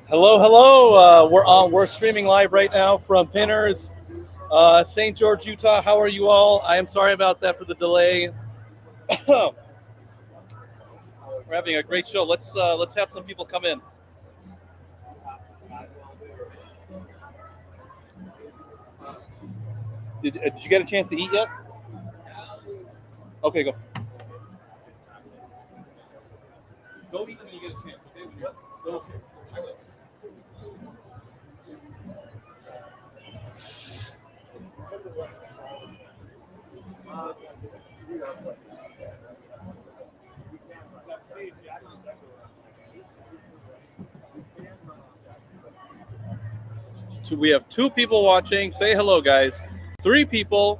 Hello, hello. We're streaming live right now from Pinners, St. George, Utah. How are you all? I am sorry about that for the delay. We're having a great show. Let's have some people come in. Did you get a chance to eat yet? Okay, go. Go eat when you get a chance. Okay. Okay. So we have 2 people watching. Say hello, guys. 3 people.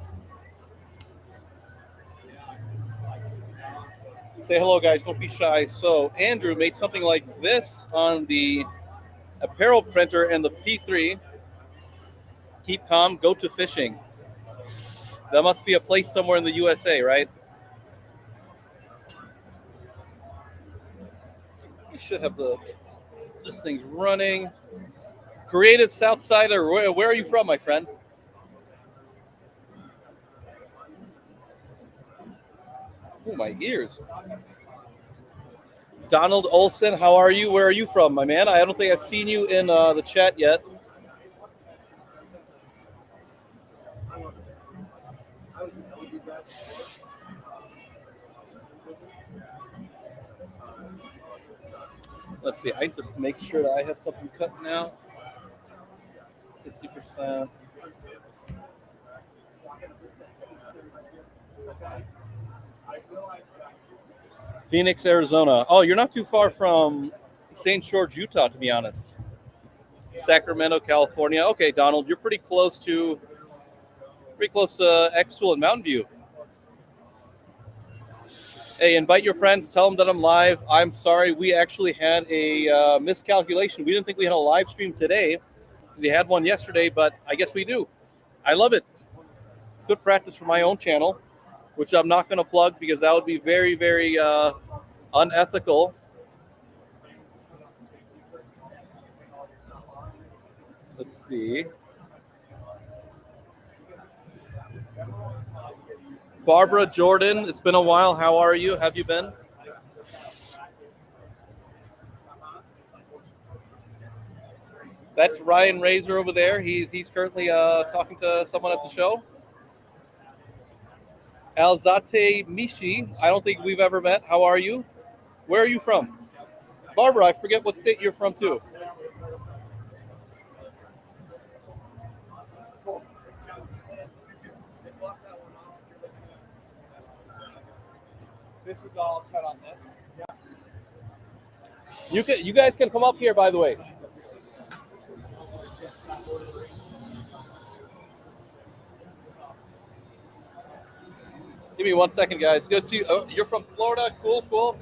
Say hello, guys. Don't be shy. So Andrew made something like this on the apparel printer and the P3. Keep calm, go to fishing. That must be a place somewhere in the USA, right? You should have this thing's running. Creative Southsider, where are you from, my friend? Oh, my ears. Donald Olson, how are you? Where are you from, my man? I don't think I've seen you in the chat yet. Let's see. I need to make sure that I have something cut now. 60%. Phoenix, Arizona. Oh, you're not too far from St. George, Utah, to be honest. Sacramento, California. Okay, Donald, you're pretty close to xTool and Mountain View. Hey, invite your friends. Tell them that I'm live. I'm sorry. We actually had a miscalculation. We didn't think we had a live stream today because we had one yesterday, but I guess we do. I love it. It's good practice for my own channel, which I'm not going to plug because that would be very, very unethical. Let's see. Barbara Jordan, it's been a while. How are you? Have you been? That's Ryan Rasor over there. He's currently talking to someone at the show. Alzate Mishi, I don't think we've ever met. How are you? Where are you from? Barbara, I forget what state you're from too. This is all cut on this. You guys can come up here, by the way. Give me 1 second, guys. Good to you. Oh, you're from Florida. Cool, cool.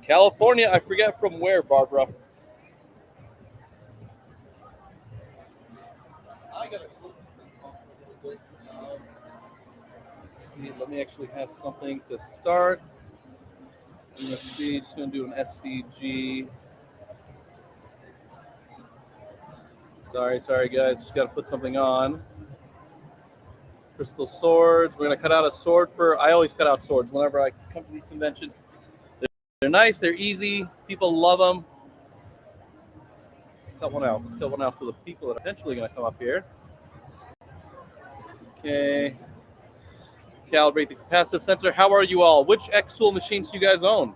California, I forget from where, Barbara. I gotta let's see, let me actually have something to start. Let's see, just gonna do an SVG. Sorry, guys. Just gotta put something on. Crystal swords. We're gonna cut out a sword for. I always cut out swords whenever I come to these conventions. They're nice. They're easy. People love them. Let's cut one out. Let's cut one out for the people that are eventually gonna come up here. Okay. Calibrate the capacitive sensor. How are you all? Which xTool machines do you guys own?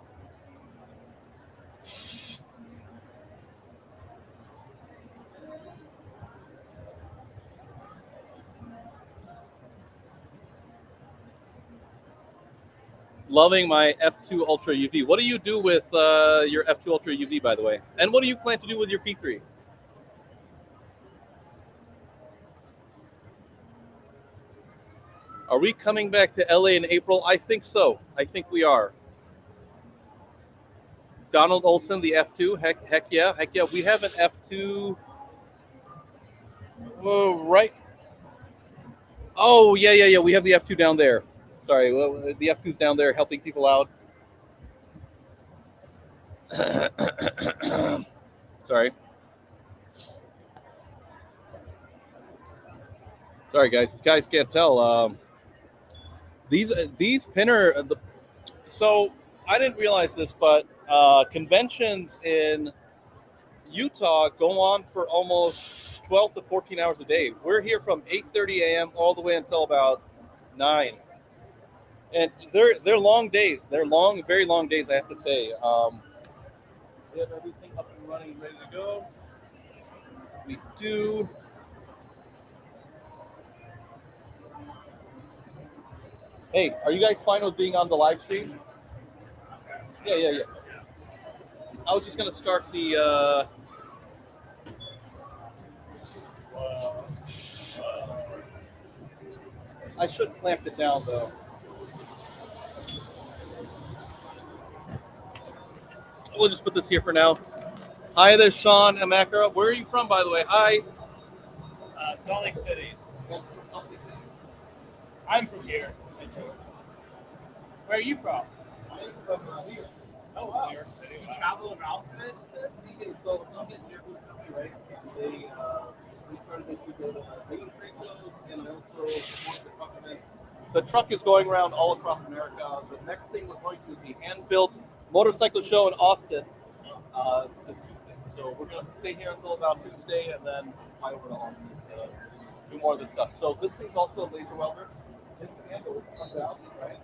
Loving my F2 Ultra UV. What do you do with your F2 Ultra UV, by the way? And what do you plan to do with your P3? Are we coming back to LA in April? I think so. I think we are. Donald Olson, the F2. Heck yeah. We have an F2. Oh, right. Oh, yeah. We have the F2 down there. Sorry, the F2's down there helping people out. Sorry. Sorry, guys. You guys can't tell. These pinner. So I didn't realize this, but conventions in Utah go on for almost 12 to 14 hours a day. We're here from 8:30 a.m. all the way until about 9. And they're long days. They're long, very long days, I have to say. We have everything up and running, ready to go. We do. Hey, are you guys fine with being on the live stream? Yeah. I was just gonna start the. I should clamp it down though. We'll just put this here for now. Hi there, Sean Amakara. Where are you from, by the way? Hi. Salt Lake City. I'm from here. Where are you from? I'm from here. Oh, wow. New York City. You travel around for this? So some get here recently, right? They started this to go to trade shows and also support the truck events. The truck is going around all across America. The next thing we're going to is the hand-built motorcycle show in Austin this Tuesday. So we're going to stay here until about Tuesday and then fly over to Austin to do more of this stuff. So this thing's also a laser welder. This handle comes out, right?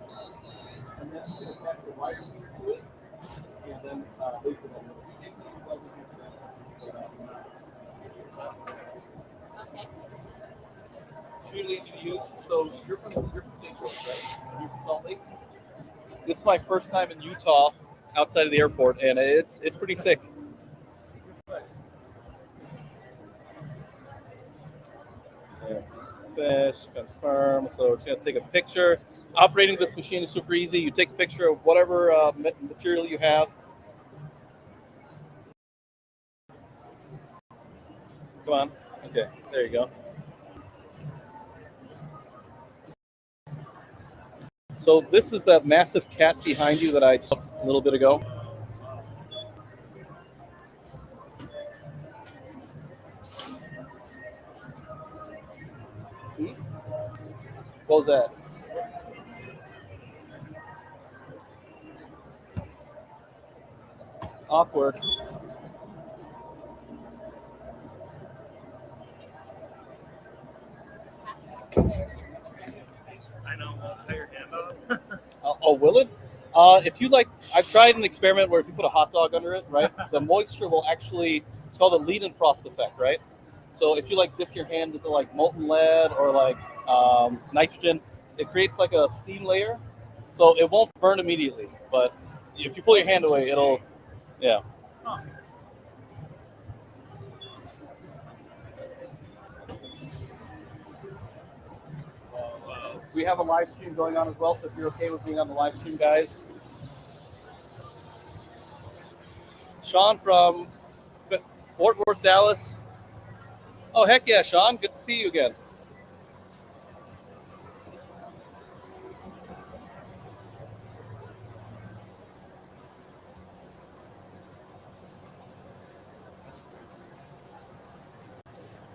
And then you attach the wire here to it, and then laser welder. Okay. It's really easy to use. So you're from St. Louis, right? You're from Salt Lake. This is my first time in Utah outside of the airport, and it's pretty sick. Fish, confirm. So it's going to take a picture. Operating this machine is super easy. You take a picture of whatever material you have. Come on. Okay, there you go. So this is that massive cat behind you that I just a little bit ago. What was that? Awkward. I know. Put your hand up. Oh, will it? If you like, I've tried an experiment where if you put a hot dog under it, right, the moisture will actually, it's called a lead and frost effect, right? So if you like dip your hand into like molten lead or like nitrogen, it creates like a steam layer. So it won't burn immediately, but if you pull your hand away, it'll, yeah. Huh. We have a live stream going on as well, so if you're okay with being on the live stream, guys. Sean from Fort Worth, Dallas. Oh, heck yeah, Sean. Good to see you again.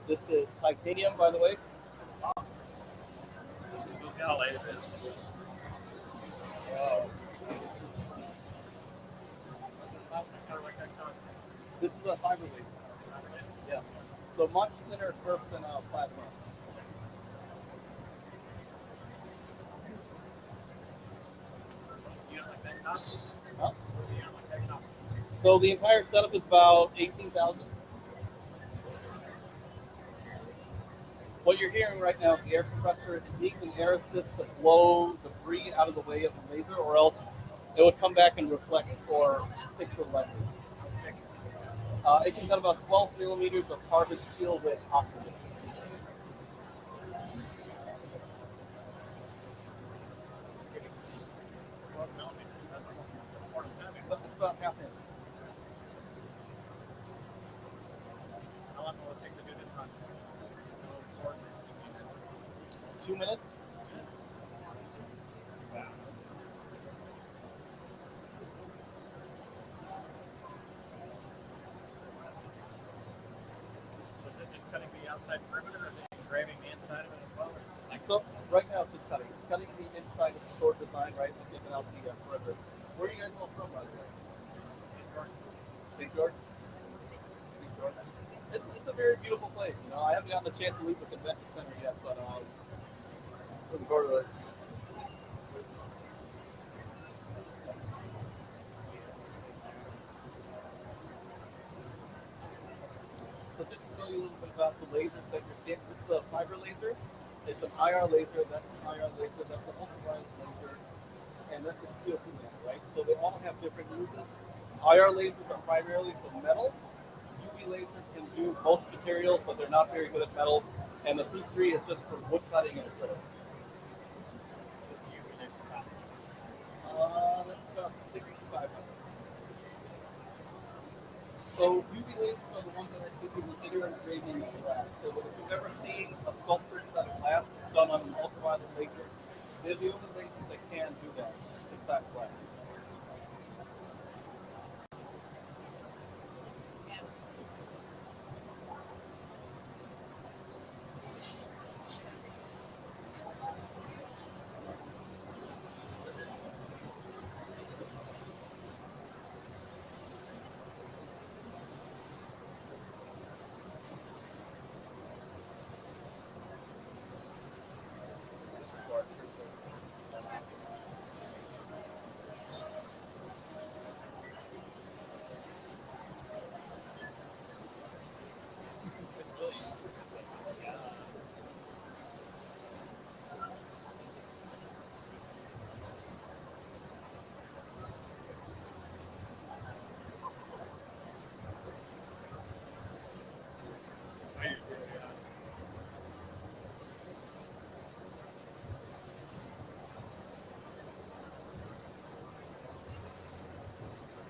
This is titanium, by the way. Look how light it is. This is a fiber weight. Yeah. So much thinner turf than a platform. Huh? So the entire setup is about 18,000. What what you're hearing right now is the air compressor. It needs an air assist to blow debris out of the way of the laser, or else it would come back and reflect or stick to the lens. It can cut about 12 millimeters of carbon steel with oxygen. That's about half inch. How long will it take to do this hunt? 2 minutes. So is it just cutting the outside perimeter, or is it engraving the inside of it as well? So right now it's just cutting. It's cutting the inside of the sword design, right? And giving out the perimeter. Where are you guys all from, by the way? St. George? St. George? It's a very beautiful place. You know, I haven't gotten the chance to leave the convention center yet, but looking forward to it. So just to tell you a little bit about the lasers that you're seeing, this is a fiber laser. It's an IR laser, that's an IR laser, that's an ultraviolet laser, and that's a CO2 laser, right? So they all have different uses. IR lasers are primarily for metal. UV lasers can do most materials, but they're not very good at metal. And the P3 is just for wood cutting and acrylic. That's about 65. So UV lasers are the ones that actually do the inner engraving of glass. So if you've ever seen a sculpture inside of glass done on an ultraviolet laser, they're the only lasers that can do that inside glass.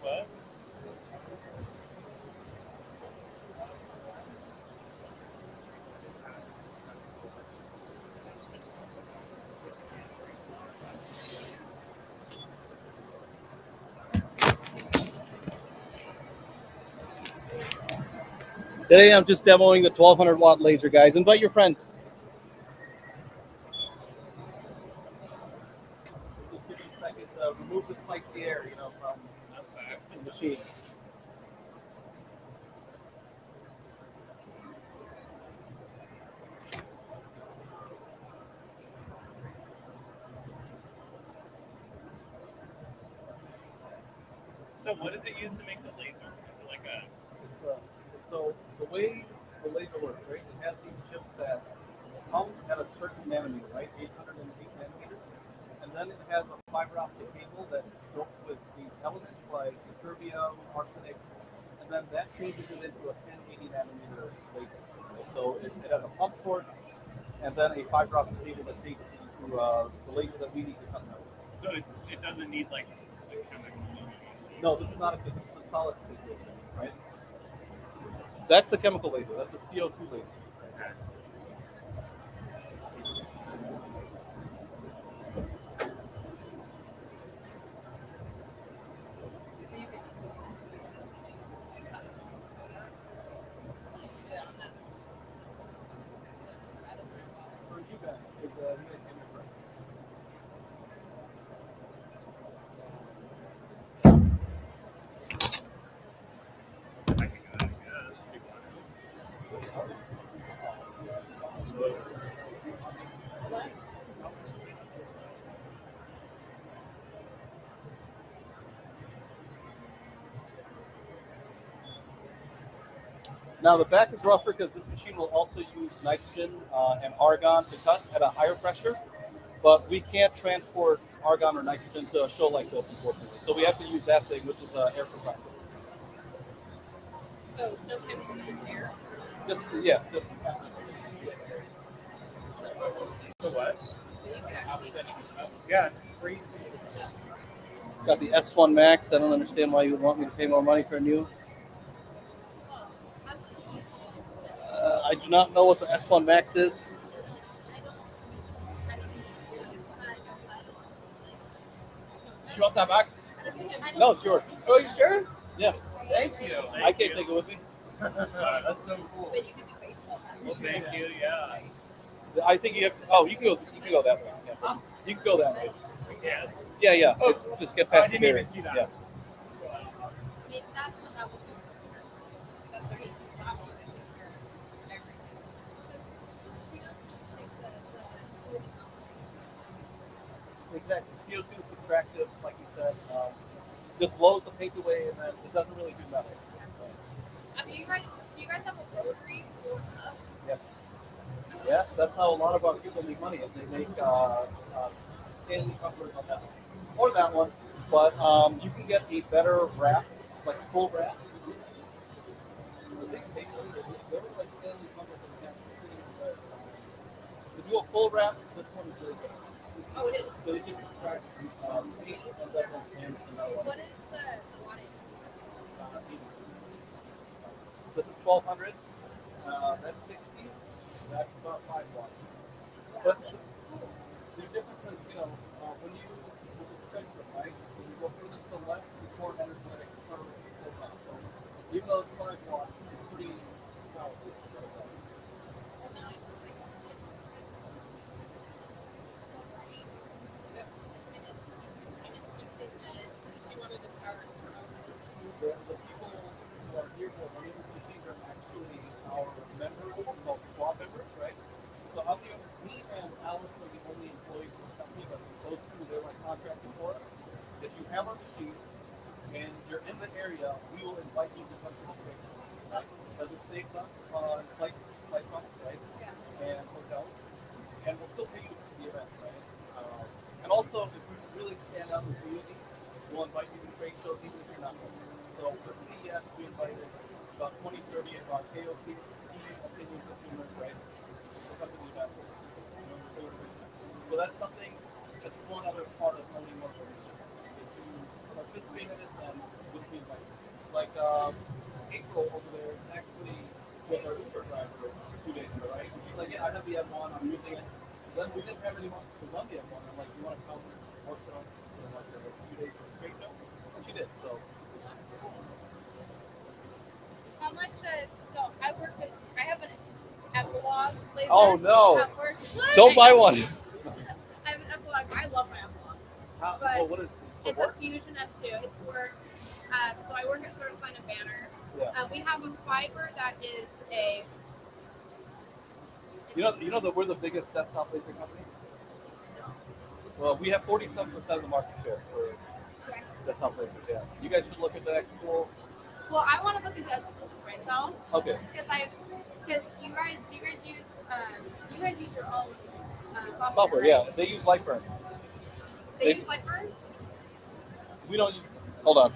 What? Today I'm just demoing the 1200 watt laser, guys. Invite your friends. Just give me a second to remove the spicy air, you know, from the machine. So what does it use to make the laser? Is it like a... So the way the laser works, right? It has these chips that come at a certain nanometer, right? 808 nanometers. And then it has a fiber optic cable that goes with these elements like ytterbium, arsenic, and then that changes it into a 1080 nanometer laser. So it has a pump source and then a fiber optic cable that takes it to the laser that we need to cut out. So it doesn't need like a chemical. No, this is not this is a solid state laser, right? That's the chemical laser. That's a CO2 laser. Okay. For you guys, you guys can impress. I can do that, I guess. Now the back is rougher because this machine will also use nitrogen and argon to cut at a higher pressure, but we can't transport argon or nitrogen to a show like this, unfortunately. So we have to use that thing, which is air compressor. So no chemicals, just air. Just So what? So you can actually. Yeah, it's crazy. got the S1 Max. I don't understand why you would want me to pay more money for a new. I do not know what the S1 Max is. Do you want that back? No, it's yours. Oh, you sure? Yeah, Thank you. I can't take it with me. That's so cool. But you can do baseball. Well, thank you. Yeah. I think you have. Oh, you can go. You can go that way. Yeah. You can go that way. Yeah. Yeah. Oh, just get I past the didn't barrier. even see that. Yeah. I mean, that's what that would be. That's what he's that was going to take care of everything. So you don't take the Exactly. CO2 is subtractive, like you said. Just blows the paint away, and then it doesn't really do nothing. do you guys have a rotary for cups? Yeah. Yeah, that's how a lot of our people make money. Is they make Stanley covers on that one, or that one. But you can get a better wrap, like a full wrap. The big papers, they were like Stanley covers that we have. To do a full wrap, this one is really good. Oh, it is. So it just subtracts paint and doesn't damage another one. What is the wattage? This is 1200. That's 60. That's about 5 watts. But there's differences, when you with the spectrum, right? When you go further to the left, it's more energetic curve goes on. So even though it's 5 watts, it's pretty powerful. The people who are here for running this machine are actually our members, called squad members, right? So me and Alice are the only employees of the company, but those two, they're like contracted for us. If you have our machine and you're in the area, we will invite you to come to the trade show, right? Because it saves us on flight costs, right? And hotels. And we'll still pay you for the event, right? And also, if we really stand out in the community, we'll invite you to trade shows even if you're not going. So for CES, we invited about 20, 30 of our KOC opinion consumers, right? To come to the event. So that's something, that's one other part of owning one organization. If you participate in it, then you'll be invited. Like April over there is actually with our Uber driver 2 days ago, right? She's like, yeah, I have the M1, I'm using it. Then we didn't have anyone to run the M1. I'm like, you want to come work for us for like a few days for the trade show? And she did, so. How much does I work with I have an epilogue laser. Oh no! At work. Don't buy one. I have an epilogue. I love my epilogue. Well, what is It's a Fusion F2. It's for so I work at Source Line and Banner. Yeah. We have a fiber that is a. You know that we're the biggest desktop laser company. Well, we have 47% of the market share for desktop lasers. Yeah. You guys should look at the xTool. Well, I want to look at that for myself. Okay. Because you guys use your own software. Software, right? yeah. They use Lightburn. They use Lightburn? We don't use. Hold on.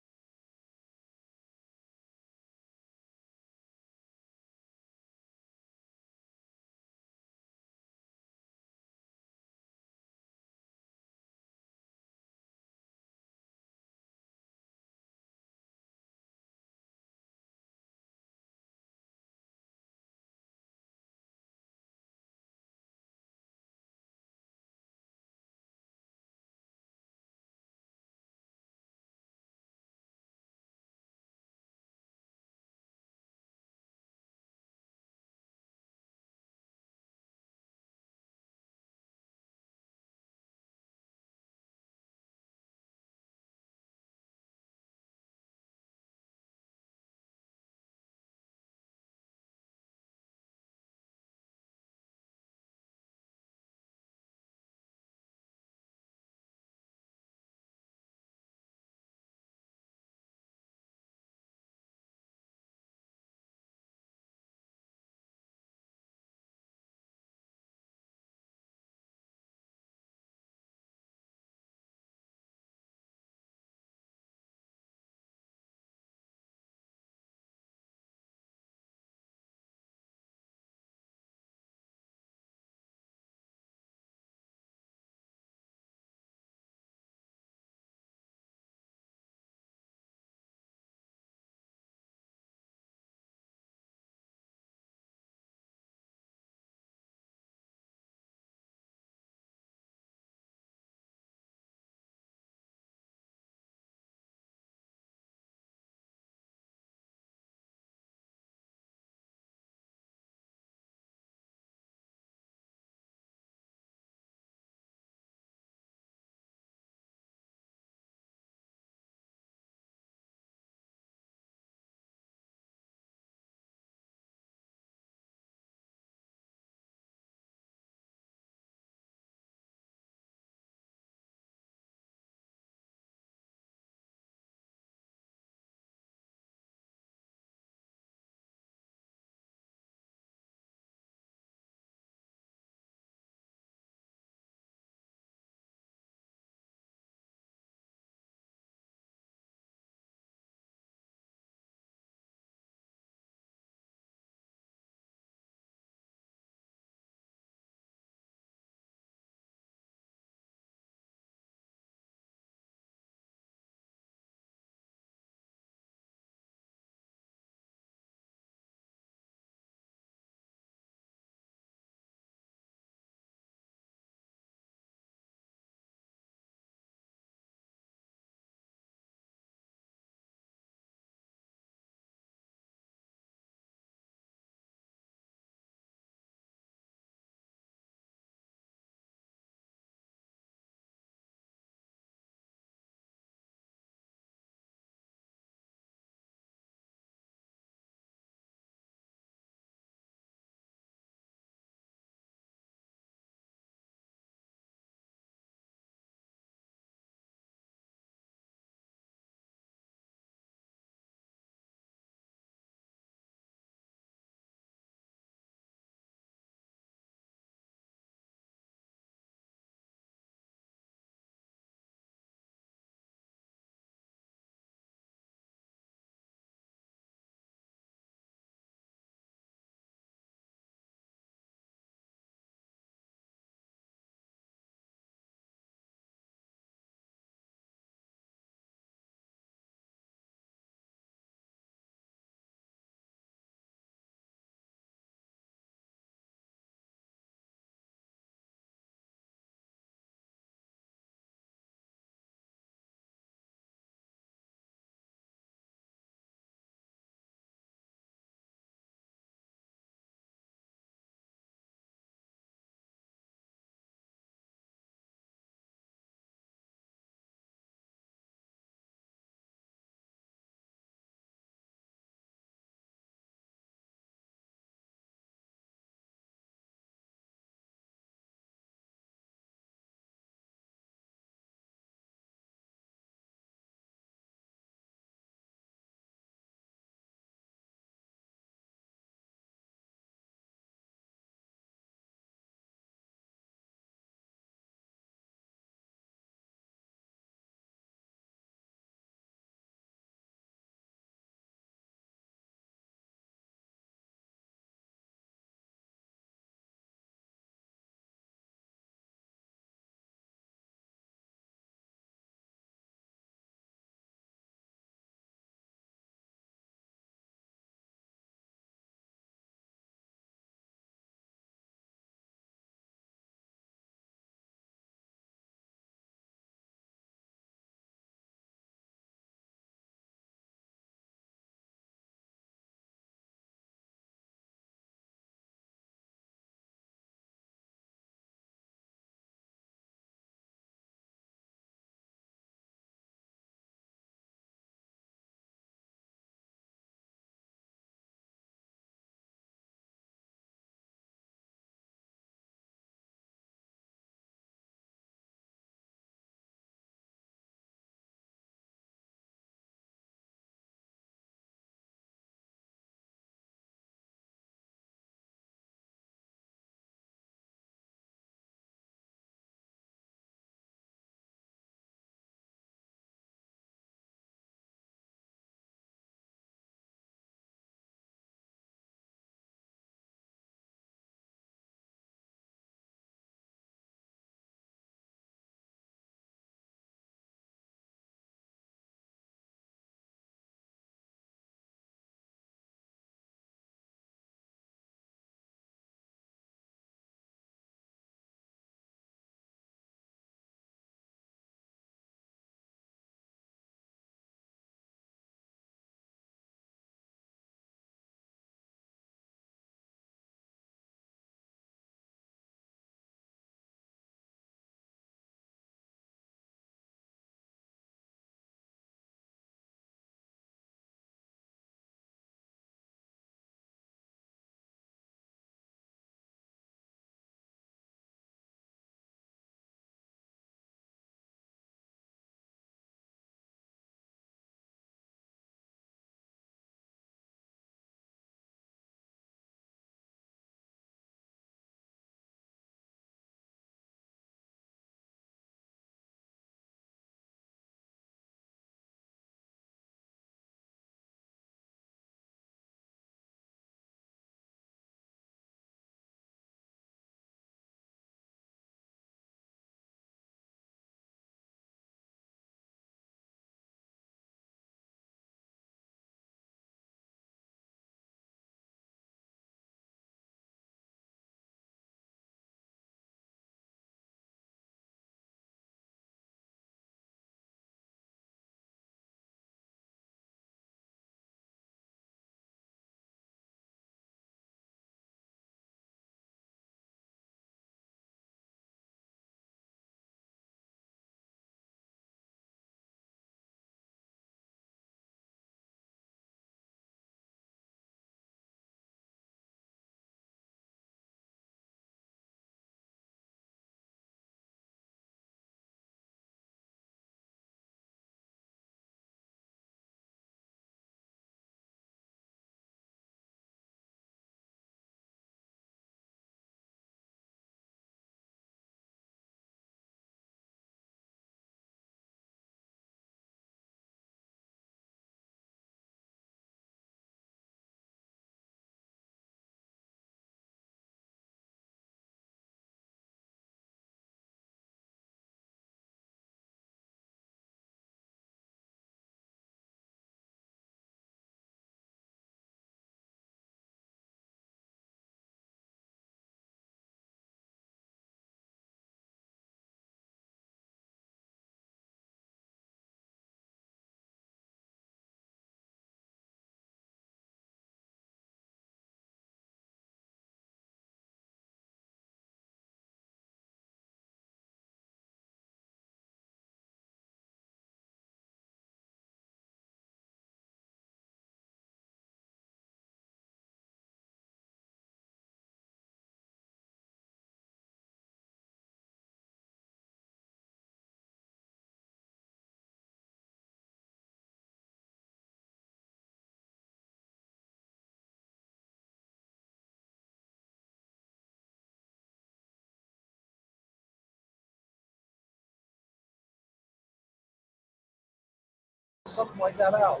something like that out?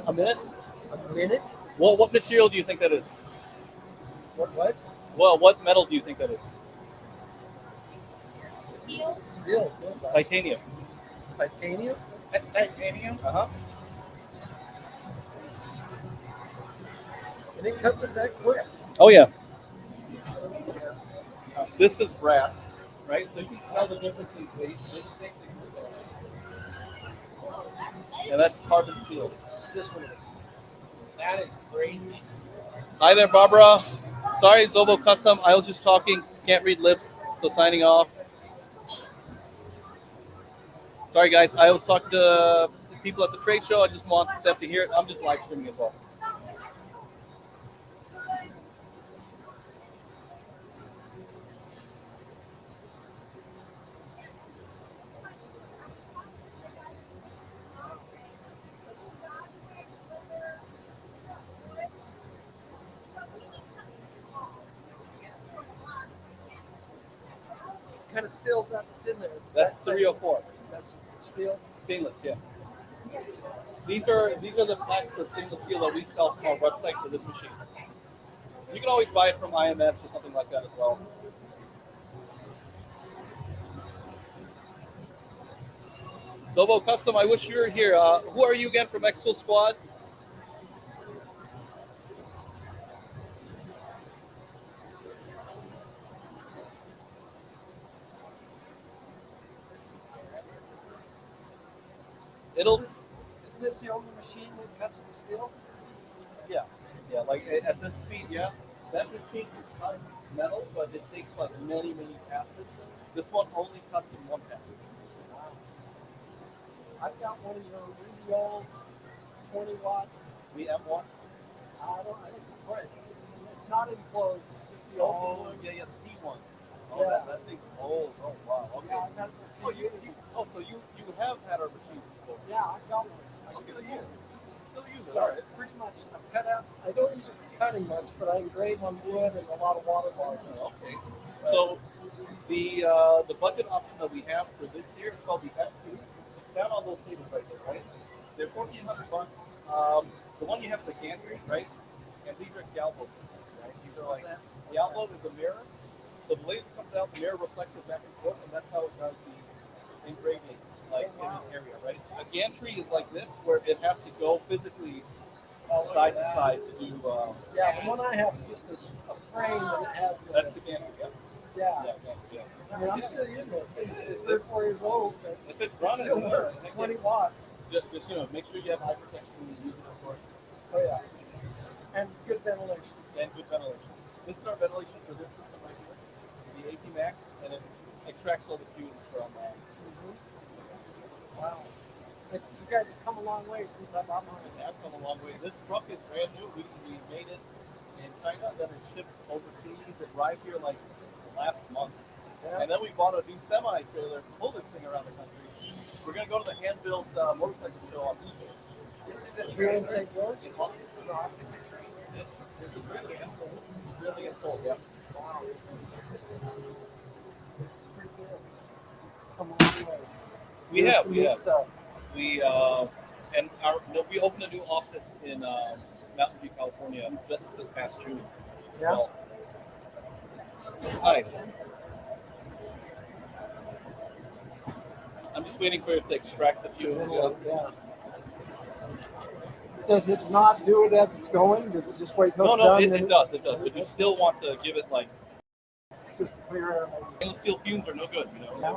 A minute. A minute? Well, what material do you think that is? What? Well, what metal do you think that is? Steel. Steel. Titanium. Titanium? That's titanium. Uh-huh. And it cuts it that quick. Oh, yeah. This is brass, right? So you can tell the difference in weight. And that's carbon steel. This one is. That is crazy. Hi there, Barbara. Sorry, Zobo Custom. I was just talking. Can't read lips, so signing off. Sorry, guys. I was talking to the people at the trade show. I just want them to hear it. I'm just live streaming as well. What kind of steel's that's in there? That's 304. That's steel? Stainless, yeah. These are the packs of stainless steel that we sell from our website for this machine. You can always buy it from IMS or something like that as well. Zobo Custom, I wish you were here. Who are you again from xTool Squad? It'll. Isn't this the only machine that cuts the steel? Yeah, like at this speed, yeah. That machine can cut metal, but it takes like many passes. This one only cuts in one pass. Wow. I've got one of your really old 20 watt. The M1. I think it's not enclosed. It's just the open one. Yeah, the T1. Oh, Yeah. that thing's old. Oh, wow. Okay. Yeah, I've got it for Oh, a few years. so you have had our machines before. Yeah, I've got one. I still Okay. use it. Still use it. So All right. pretty much, I've cut out. I don't use it for cutting much, but I engrave on wood and a lot of water bars. Okay. So the budget option that we have for this year is called the S2. It's down on those tables right there, right? They're $1,400. The one you have is the gantry, right? And these are galvo systems, right? These are like galvo is a mirror. So the laser comes out, the mirror reflects it back and forth, and that's how it does the engraving, like in an area, right? A gantry is like this, where it has to go physically side to side to do. Yeah, the one I have is just a frame and it has. That's the gantry, yeah. Yeah. Yeah. I mean, I'm still using it. It's 3 or 4 years old, but If it's it running, still it works. works. 20 watts. Just make sure you have high protection when you use it, of course, Oh yeah. And good ventilation. and good ventilation. This is our ventilation for this system right here, the AP Max, and it extracts all the fumes from. Wow. But you guys have come a long way since I bought mine. It has come a long way. This truck is brand new. We made it in China, then it shipped overseas. It arrived here like last month. Yeah. And then we bought a new semi-trailer to pull this thing around the country. We're going to go to the hand-built motorcycle show on Tuesday. This is a Here in trailer. St. George? In Austin. No, this is a trailer. This is really unfold. Really unfold, yeah. Wow. This is pretty good. Come a long way. We Doing have, some we neat have. stuff. We opened a new office in Mountain View, California, just this past June. Yeah. Well, it's nice. I'm just waiting for it to extract the fumes. Yeah. Does it not do it as it's going? Does it just wait till No, it's no, done? it does. But you still want to give it like Just to clear air. stainless steel fumes are no good, you know. Yeah.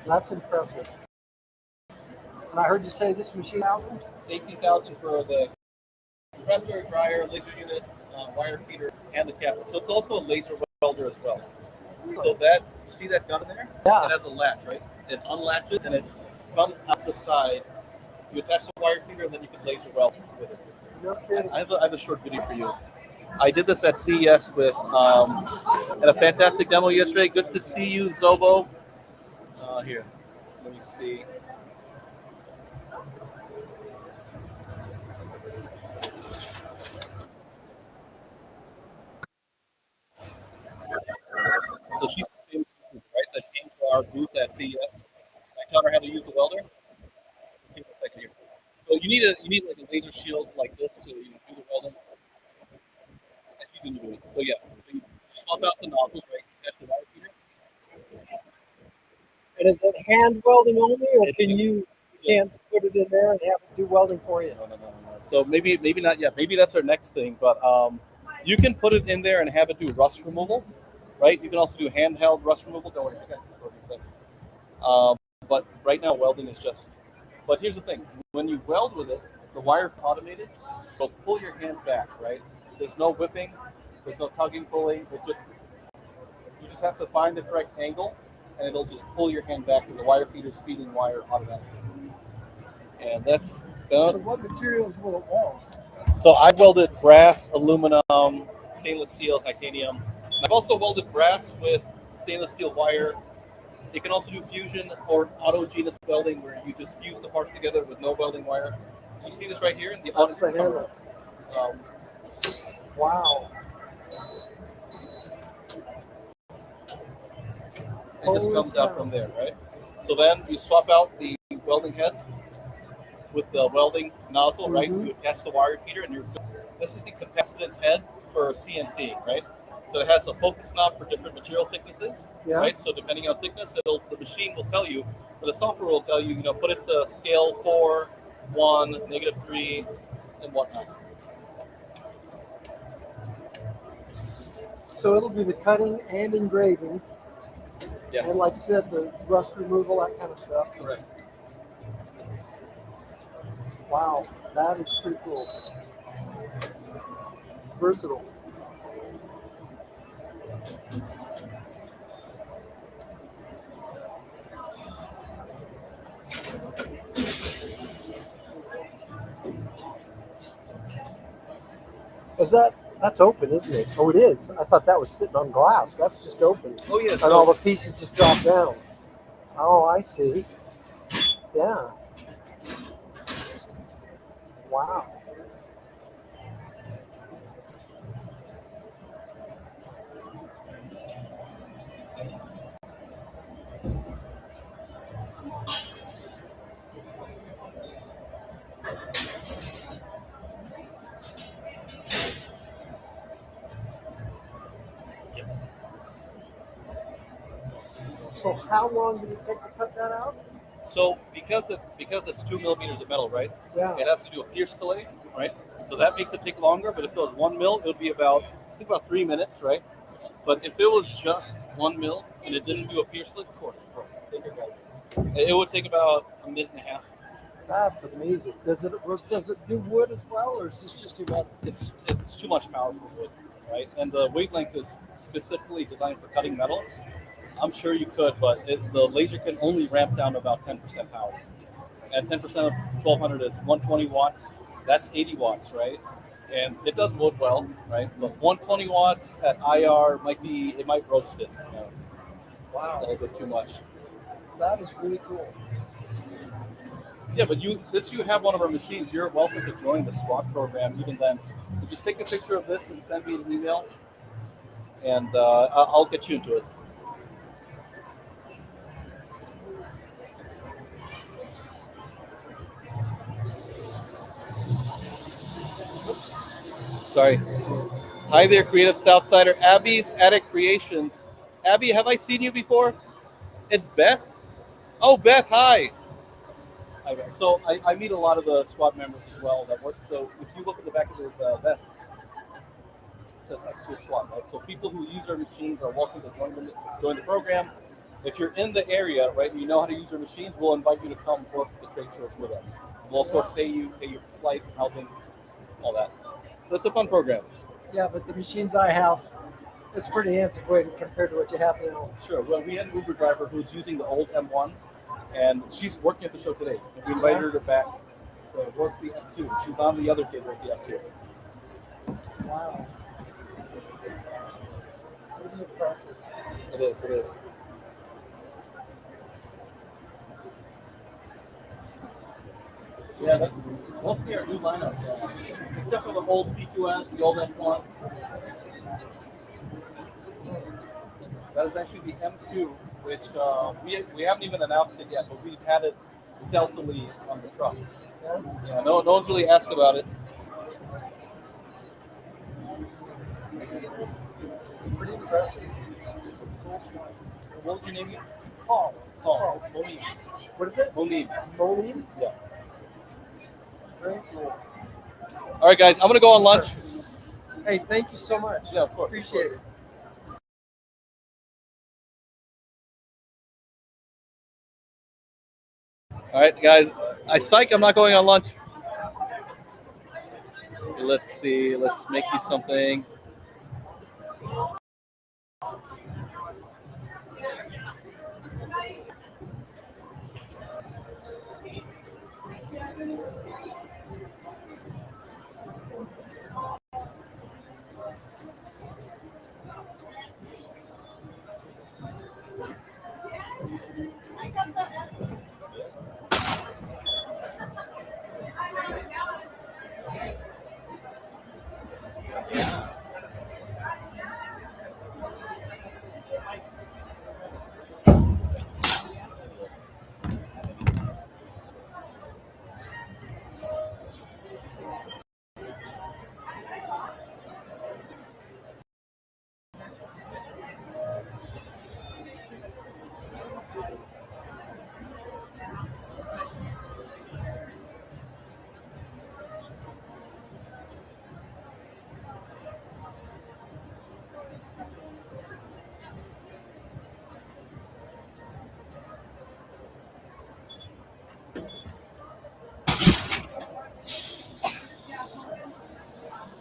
That's impressive. And I heard you say this machine 1,000? 18,000 for the compressor, dryer, laser unit, wire feeder, and the cabinet. So it's also a laser welder as well. So that, you see that gun in there? Yeah. It has a latch, right? It unlatches and it comes out the side. You attach the wire feeder and then you can laser weld with it. No kidding. I have a short video for you. I did this at CES with at a fantastic demo yesterday. Good to see you, Zobo. Here, let me see. So she's the same our booth at CES. I taught her how to use the welder. Let's see what's like here. So you need like a laser shield like this to do the welding. That's she's gonna do it. So yeah, so you swap out the nozzles, right? That's the wire feeder. And is it hand welding only, or It's can you can't put it in there and have it do welding for you? No. So maybe not yet. Maybe that's our next thing. But you can put it in there and have it do rust removal, right? You can also do handheld rust removal. Don't worry, I got this for you. But right now welding is just. But here's the thing: when you weld with it, the wire's automated. So pull your hand back, right? There's no whipping. There's no tugging, pulling. You just have to find the correct angle, and it'll just pull your hand back, and the wire feeder's feeding wire automatically. And that's So what materials will it weld? So I've welded brass, aluminum, stainless steel, titanium. And I've also welded brass with stainless steel wire. You can also do fusion or autogenous welding, where you just fuse the parts together with no welding wire. So you see this right here in the That's the handle. Wow. It just comes out from there, right? So then you swap out the welding head with the welding nozzle, right? You attach the wire feeder, and this is the capacitance head for CNC, right? So it has a focus knob for different material thicknesses, right? So depending on thickness, the machine will tell you, or the software will tell you, put it to scale 4, 1, -3, and whatnot. So it'll do the cutting and engraving, Yes. and like I said, the rust removal, that kind of stuff. Correct. Wow, that is pretty cool. Versatile. That's open, isn't it? Oh, it is. I thought that was sitting on glass. That's just open. Oh, yes. And all the pieces just drop down. Oh, I see. Yeah. Wow. So how long did it take to cut that out? So because it's 2 millimeters of metal, right? Yeah. It has to do a pierce delay, right? So that makes it take longer. But if it was 1 mil, it would be about 3 minutes, right? But if it was just 1 mil and it didn't do a pierce delay, of course, it would take about a minute and a half. That's amazing. Does it do wood as well, or is this just do metal? It's too much power for wood, right? And the wavelength is specifically designed for cutting metal. I'm sure you could, but the laser can only ramp down to about 10% power. And 10% of 1200 is 120 watts. That's 80 watts, right? And it does load well, right? But 120 watts at IR might roast it. Wow. A little bit too much. That is really cool. Yeah, but since you have one of our machines, you're welcome to join the SWAT program even then. So just take a picture of this and send me an email, and I'll get you into it. Sorry. Hi there, Creative Southsider. Abby's Attic Creations. Abby, have I seen you before? It's Beth. Oh, Beth, hi. Hi, Beth. So I meet a lot of the squad members as well that work. So if you look at the back of his vest, it says Extra SWAT, right? So people who use our machines are welcome to join the program. If you're in the area, right, and you know how to use our machines, we'll invite you to come work at the trade shows with us. We'll, of course, pay your flight, housing, all that. That's a fun program. Yeah, but the machines I have, it's pretty antiquated compared to what you have now. Sure. Well, we had an Uber driver who's using the old M1, and she's working at the show today. And we invited her back to work the F2. She's on the other table at the F2. Wow. Pretty impressive. It is. Yeah, that's mostly our new lineup, except for the old P2S, the old F1. That is actually the M2 which we haven't even announced it yet, but we've had it stealthily on the truck. Yeah, no one's really asked about it. Pretty impressive. It's a cool slide. What was your name again? Paul. Paul. Molim. What is it? Molim. Moline? Yeah. Very cool. All right, guys, I'm gonna go on lunch. Hey, thank you so much. Yeah, of course. Appreciate of course. it. All right, guys. I'm not going on lunch. Let's see. Let's make you something.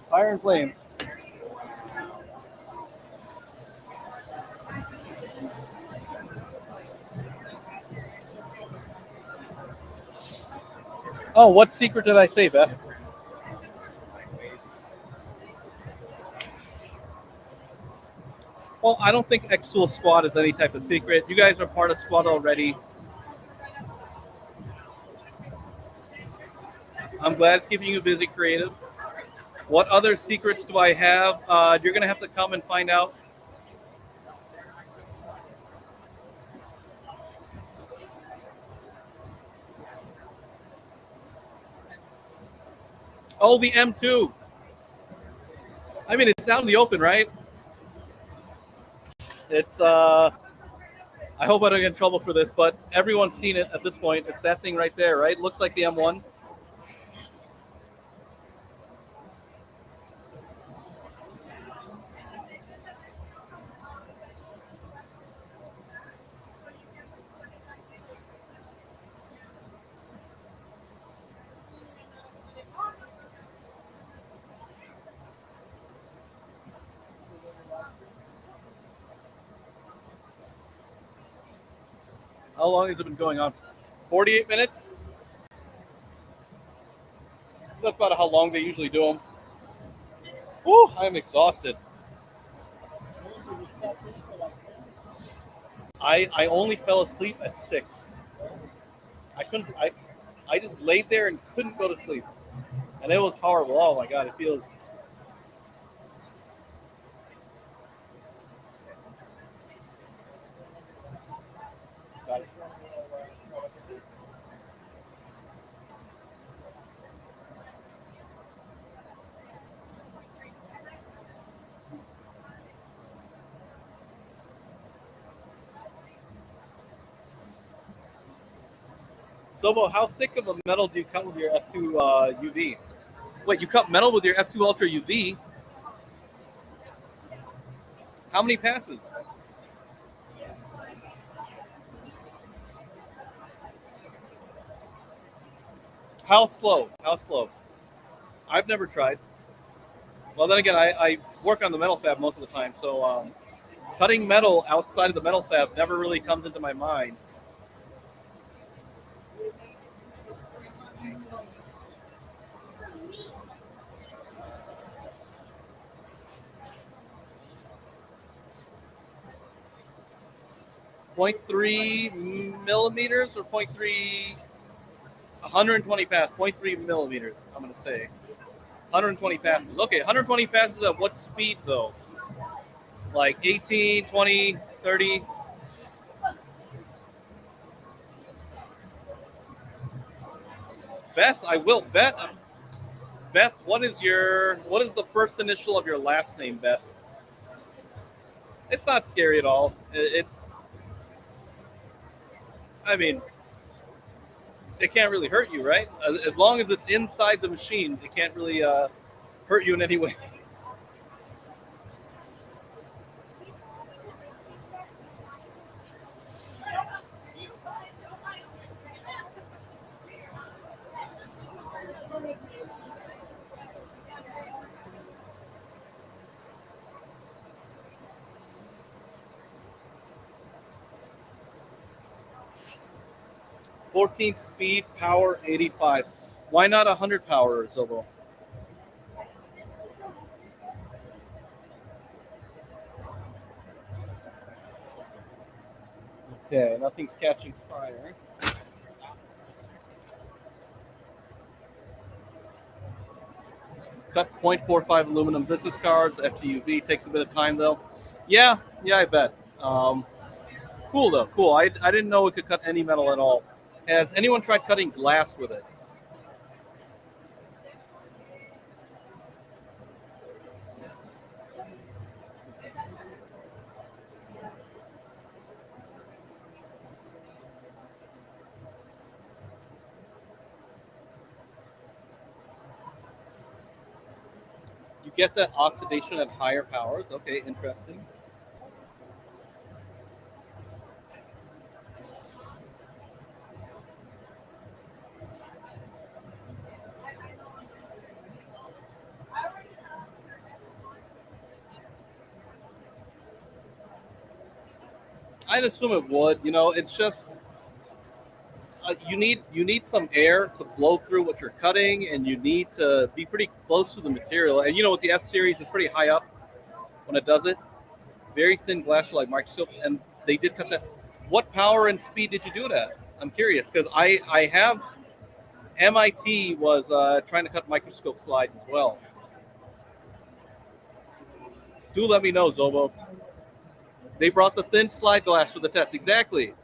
Fire and Flames. Oh, what secret did I say, Beth? Well, I don't think xTool Squad is any type of secret. You guys are part of Squad already. I'm glad it's keeping you busy, creative. What other secrets do I have? You're going to have to come and find out. Oh, the M2. I mean, it's out in the open, right? It's, I hope I don't get in trouble for this, but everyone's seen it at this point. It's that thing right there, right? Looks like the M1. How long has it been going on? 48 minutes? That's about how long they usually do them. Whew, I'm exhausted. I only fell asleep at 6. I just laid there and couldn't go to sleep. And it was horrible. Oh my God, it feels. Got it. Sobo, how thick of a metal do you cut with your F2 UV? Wait, you cut metal with your F2 Ultra UV? How many passes? How slow? How slow? I've never tried. Well, then again, I work on the MetalFab most of the time, so cutting metal outside of the MetalFab never really comes into my mind. .3 millimeters or 0.3, 120 passes, 0.3 millimeters, I'm going to say. 120 passes. Okay, 120 passes at what speed, though? Like 18, 20, 30? Beth, I will. Beth, what is the first initial of your last name, Beth? It's not scary at all. I mean, it can't really hurt you, right? As long as it's inside the machine, it can't really hurt you in any way. '14 speed, power 85. Why not 100 power, Zobo? Okay, nothing's catching fire. Cut 0.45 aluminum business cards, FTUV. Takes a bit of time, though. Yeah, I bet. Cool, though. Cool. I didn't know it could cut any metal at all. Has anyone tried cutting glass with it? You get that oxidation at higher powers. Okay, interesting. I'd assume it would. It's just you need some air to blow through what you're cutting, and you need to be pretty close to the material. And with the F series, it's pretty high up when it does it. Very thin glass for like microscopes, and they did cut that. What power and speed did you do it at? I'm curious because I have MIT was trying to cut microscope slides as well. Do let me know, Zobo. They brought the thin slide glass for the test. Exactly.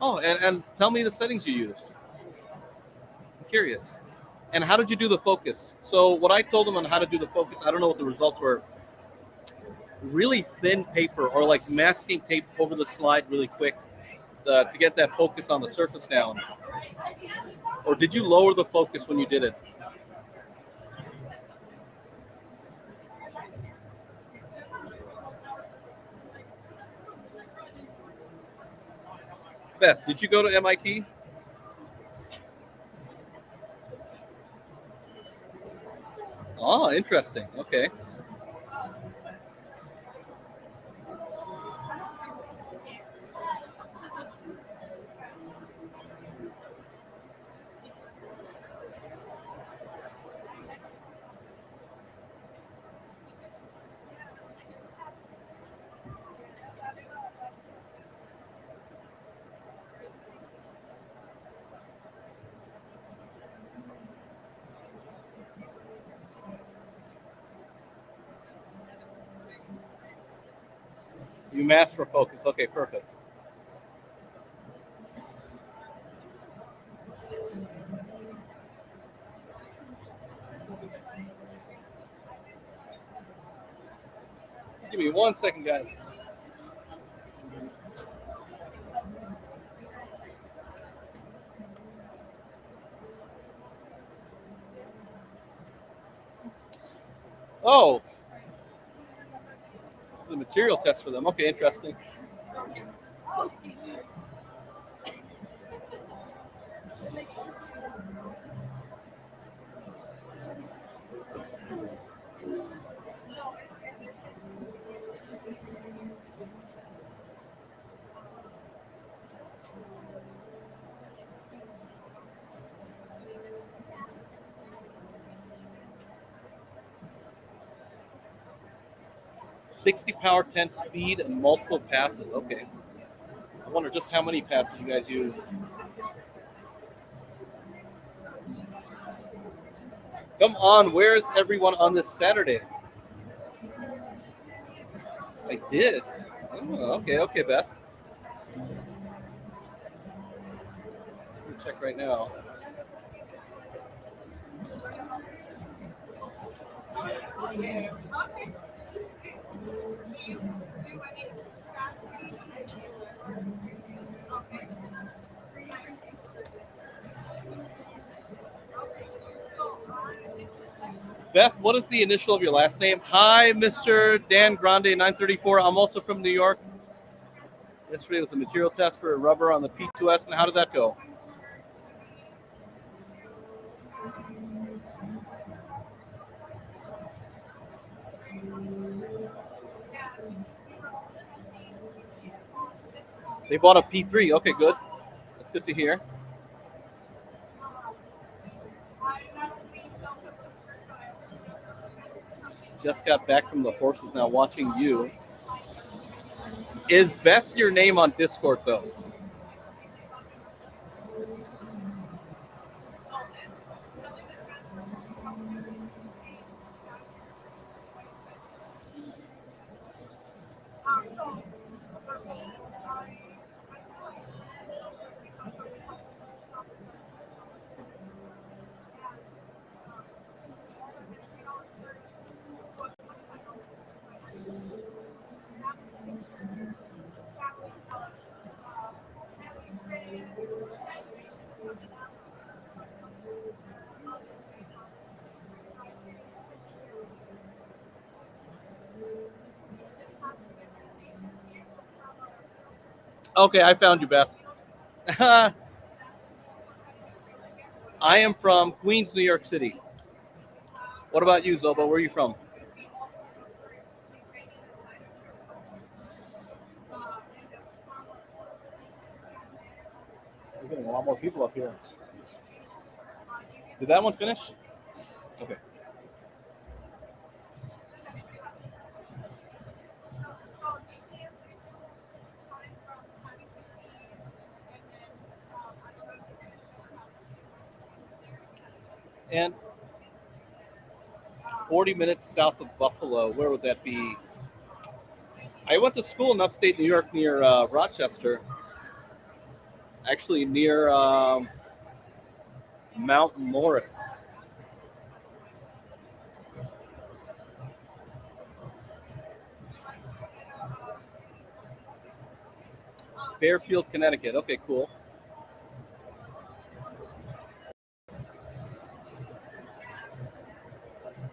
Oh, and tell me the settings you used. I'm curious. And how did you do the focus? So what I told them on how to do the focus, I don't know what the results were. Really thin paper or like masking tape over the slide really quick to get that focus on the surface down. Or did you lower the focus when you did it? Beth, did you go to MIT? Oh, interesting. Okay. You masked for focus. Okay, perfect. Give me 1 second, guys. Oh, the material test for them. Okay, interesting. '60 power, 10 speed, and multiple passes. Okay. I wonder just how many passes you guys used. Come on, where's everyone on this Saturday? I did. Oh, okay, Beth. Let me check right now. Beth, what is the initial of your last name? Hi, Mr. Dan Grande, 934. I'm also from New York. Yesterday was a material test for rubber on the P2S, and how did that go? They bought a P3. Okay, good. That's good to hear. Just got back from the horses, now watching you. Is Beth your name on Discord, though? Okay, I found you, Beth. I am from Queens, New York City. What about you, Zoba? Where are you from? We're getting a lot more people up here. Did that one finish? Okay. And 40 minutes south of Buffalo, where would that be? I went to school in upstate New York near Rochester, actually near Mount Morris. Fairfield, Connecticut. Okay, cool.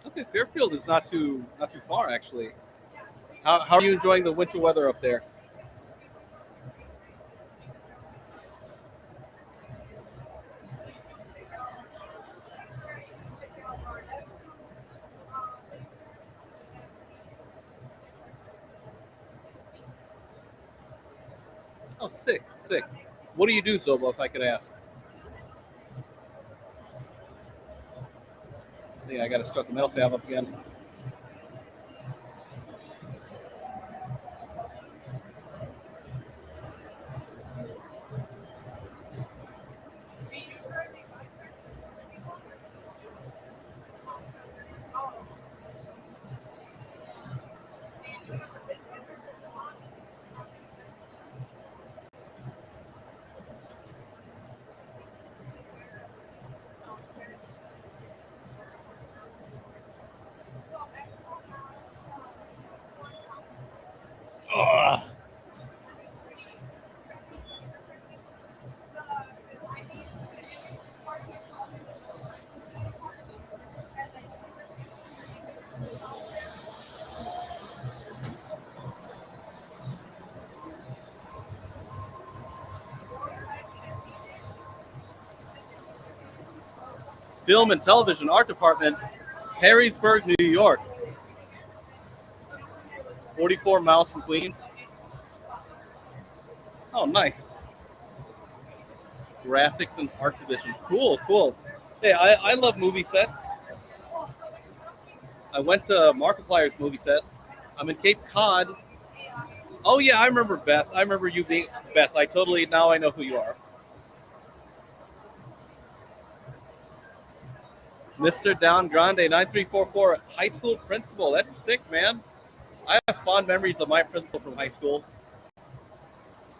Okay, Fairfield is not too far actually. How are you enjoying the winter weather up there? Oh, sick. What do you do, Zobo, if I could ask? I think I got to start the MetalFab up again. Ugh. Film and Television Art Department, Harrisburg, New York. 44 miles from Queens. Oh, nice. Graphics and Art Division. Cool. Hey, I love movie sets. I went to Markiplier's movie set. I'm in Cape Cod. Oh, yeah, I remember Beth. I remember you being Beth. Now I know who you are. Mr. Down Grande, 9344, high school principal. That's sick, man. I have fond memories of my principal from high school.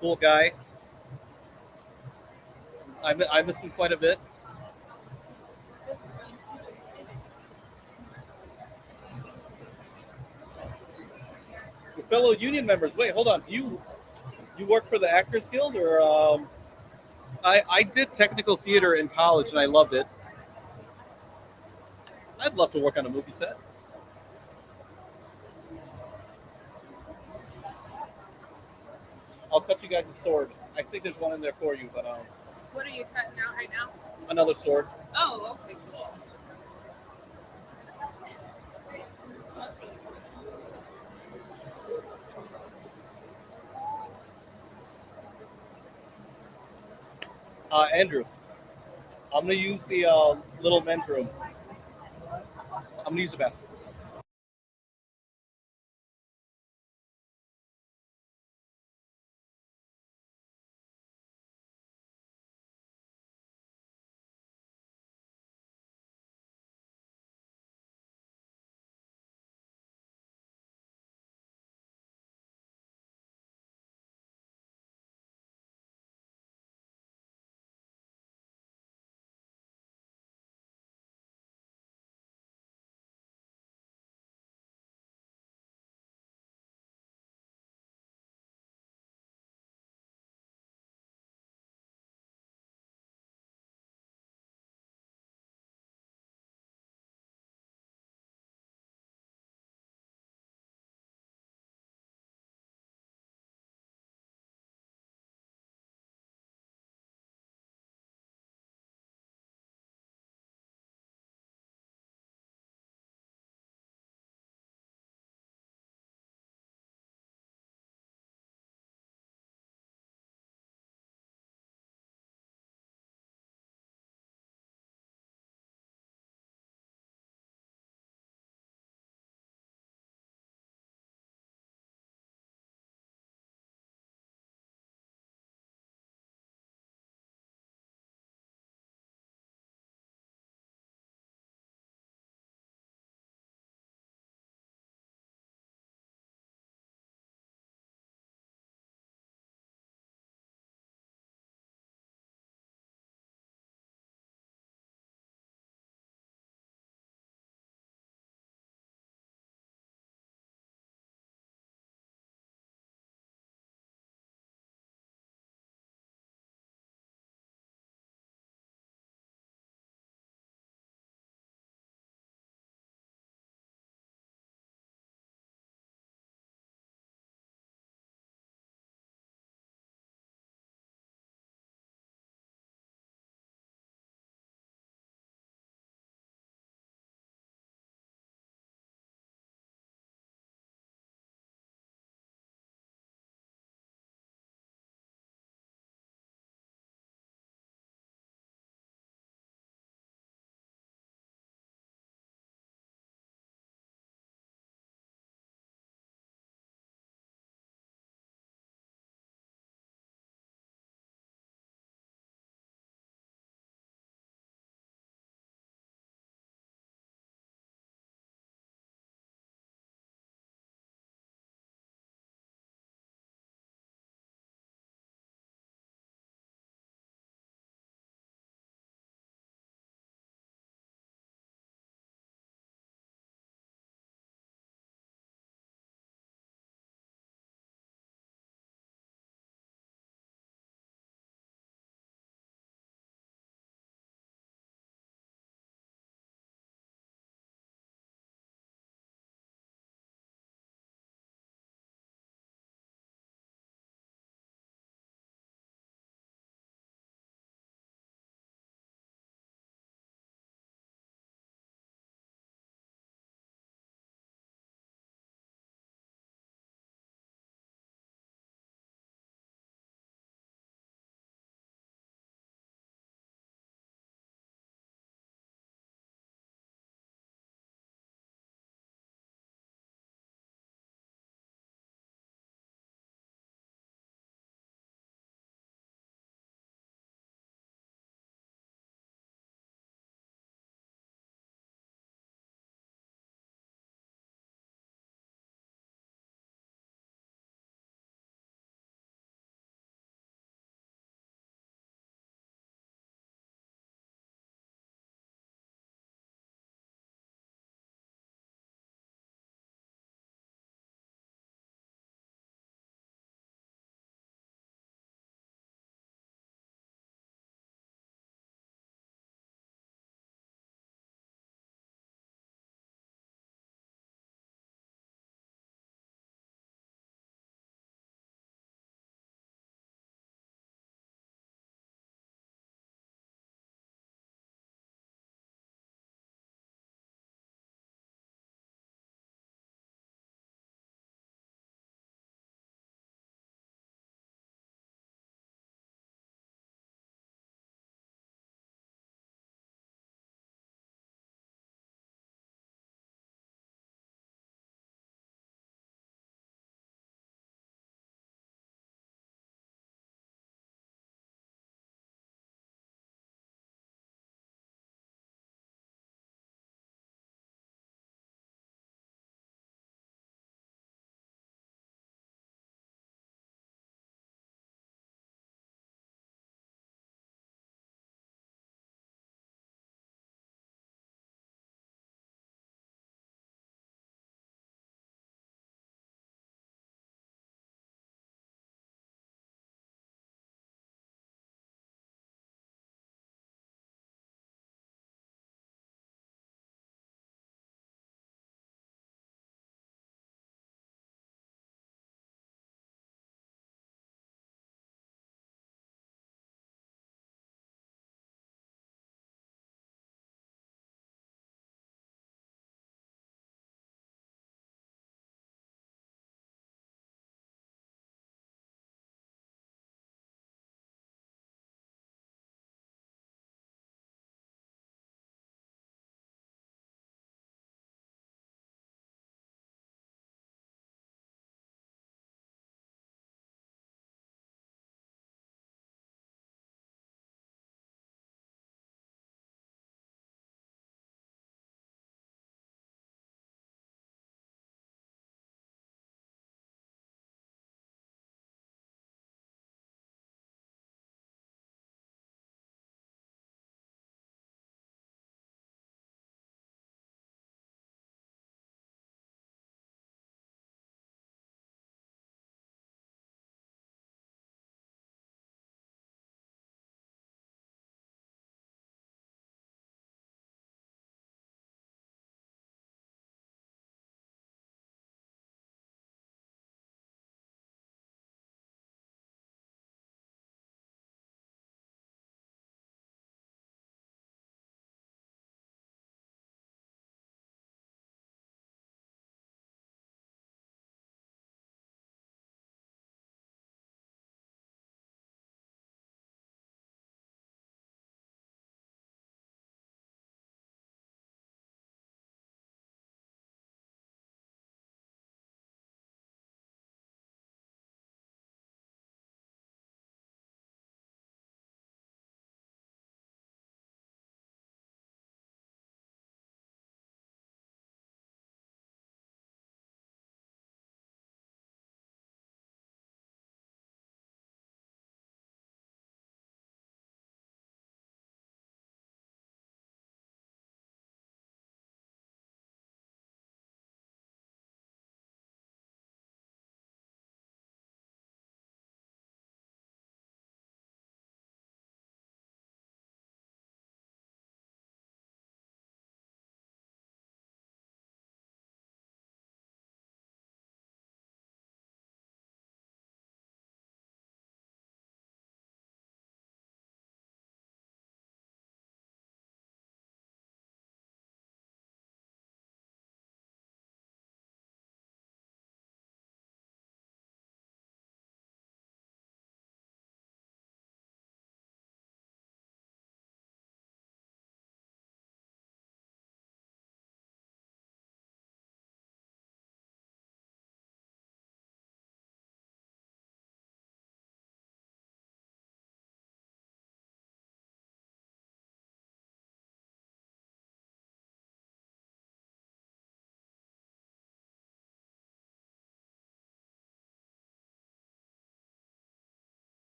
Cool guy. I miss him quite a bit. Your fellow union members. Wait, hold on. You work for the Actors Guild, or I did technical theater in college and I loved it. I'd love to work on a movie set. I'll cut you guys a sword. I think there's one in there for you, but What are you cutting out right now? another sword. Oh, okay, cool. Andrew, I'm gonna use the little men's room. I'm gonna use the bathroom.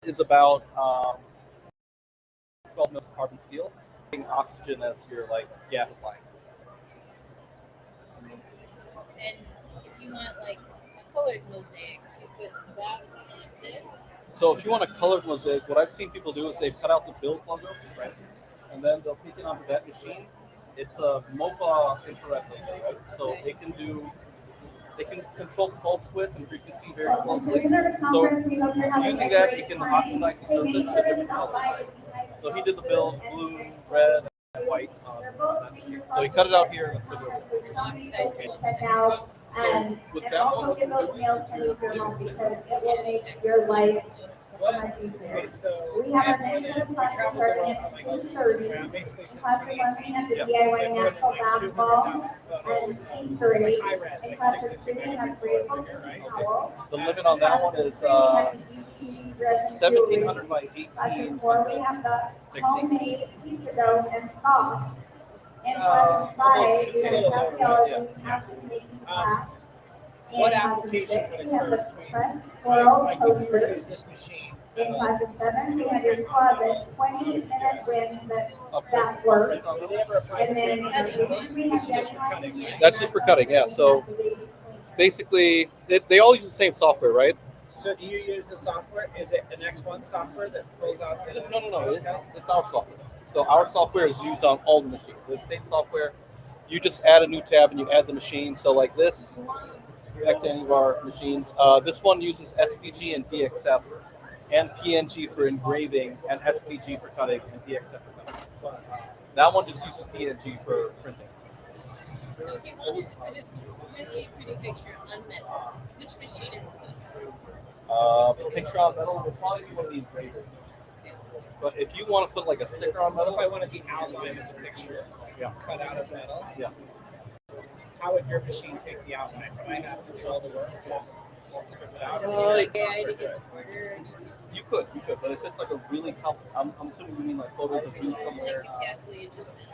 is about 12 mils of carbon steel, using oxygen as your like gas line. And if you want like a colored mosaic to put that on this. So if you want a colored mosaic, what I've seen people do is they've cut out the Bill's logo, right? And then they'll take it onto that machine. It's a MOPA infrared laser, right? So they can control pulse width and frequency very closely. So using that, you can oxidize the surface to different colors. So he did the Bills blue, red, and white on that machine. So he cut it out here and put it over. And oxidize it. So with that one, get those nails finished your home because it will make your life much easier. Okay, so We have I a went new in, we class traveled the starting world at for like 2:30. basically since Class 1 we 2018. have the Yep. DIY I've natural like basketball 200,000 and photos. T30. High-res, And like class 6 of inch 2 we have megapixel 3 over here, right? towel. the limit on that one is 1700 by Class 18. of 4 we have the homemade pizza dough and sauce. And class of 5 almost we have a little the lower, making class. What In class of application 6, would we have the occur between press floral like if you were to toaster. use this machine? In class of 7, we have your closet, 20-minute wins that work. Do they ever apply And then this? in grade 8, we This have is just for cutting, deadline. right? That's just for cutting, yeah. So basically, they all use the same software, right? So do you use the software? Is it an X1 software that pulls out the? No. It's our software. So our software is used on all the machines. The same software. You just add a new tab and you add the machine. So like this, back to any of our machines. This one uses SVG and DXF, and PNG for engraving, and SVG for cutting, and DXF for cutting. That one just uses PNG for printing. So if you wanted to put a really pretty picture on metal, which machine is the best? Picture on metal will probably be one of the engravers. But if you want to put like a sticker on What if metal, I wanted the outline of the picture Yeah. cut out of metal? yeah. How would your machine take the outline? Would I have to do all the work? Just script it out? Is there like AI to get the border? You could, but if it's like a really I'm assuming you mean like photos of you Like somewhere. the castle you just sent.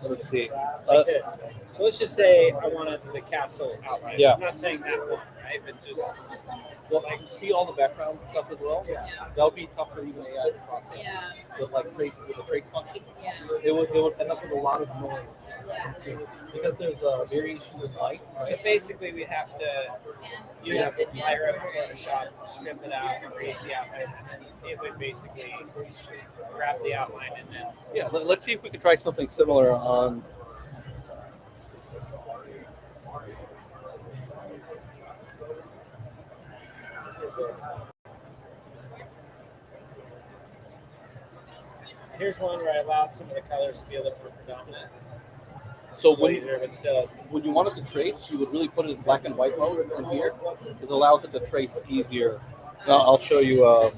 Let's see. Like this. So let's just say I wanted the castle outline. Yeah. I'm not saying that one, right? But just Well, I can see all the background stuff as well. Yeah. That would be tough for even AI to process. Yeah. With like with the trace function, Yeah. it would end up with a lot of noise Yeah. because there's a variation in light, so right? basically we'd have to And use use it in Pyro border. Photoshop, strip it out, create the outline, and then it would basically grab the outline and then Yeah. Let's see if we can try something similar on. here's one where I allowed some of the colors to be a little more predominant. So when Laser, but still. when you wanted to trace, you would really put it in black and white mode in here. It allows it to trace easier. Now, I'll show you. Are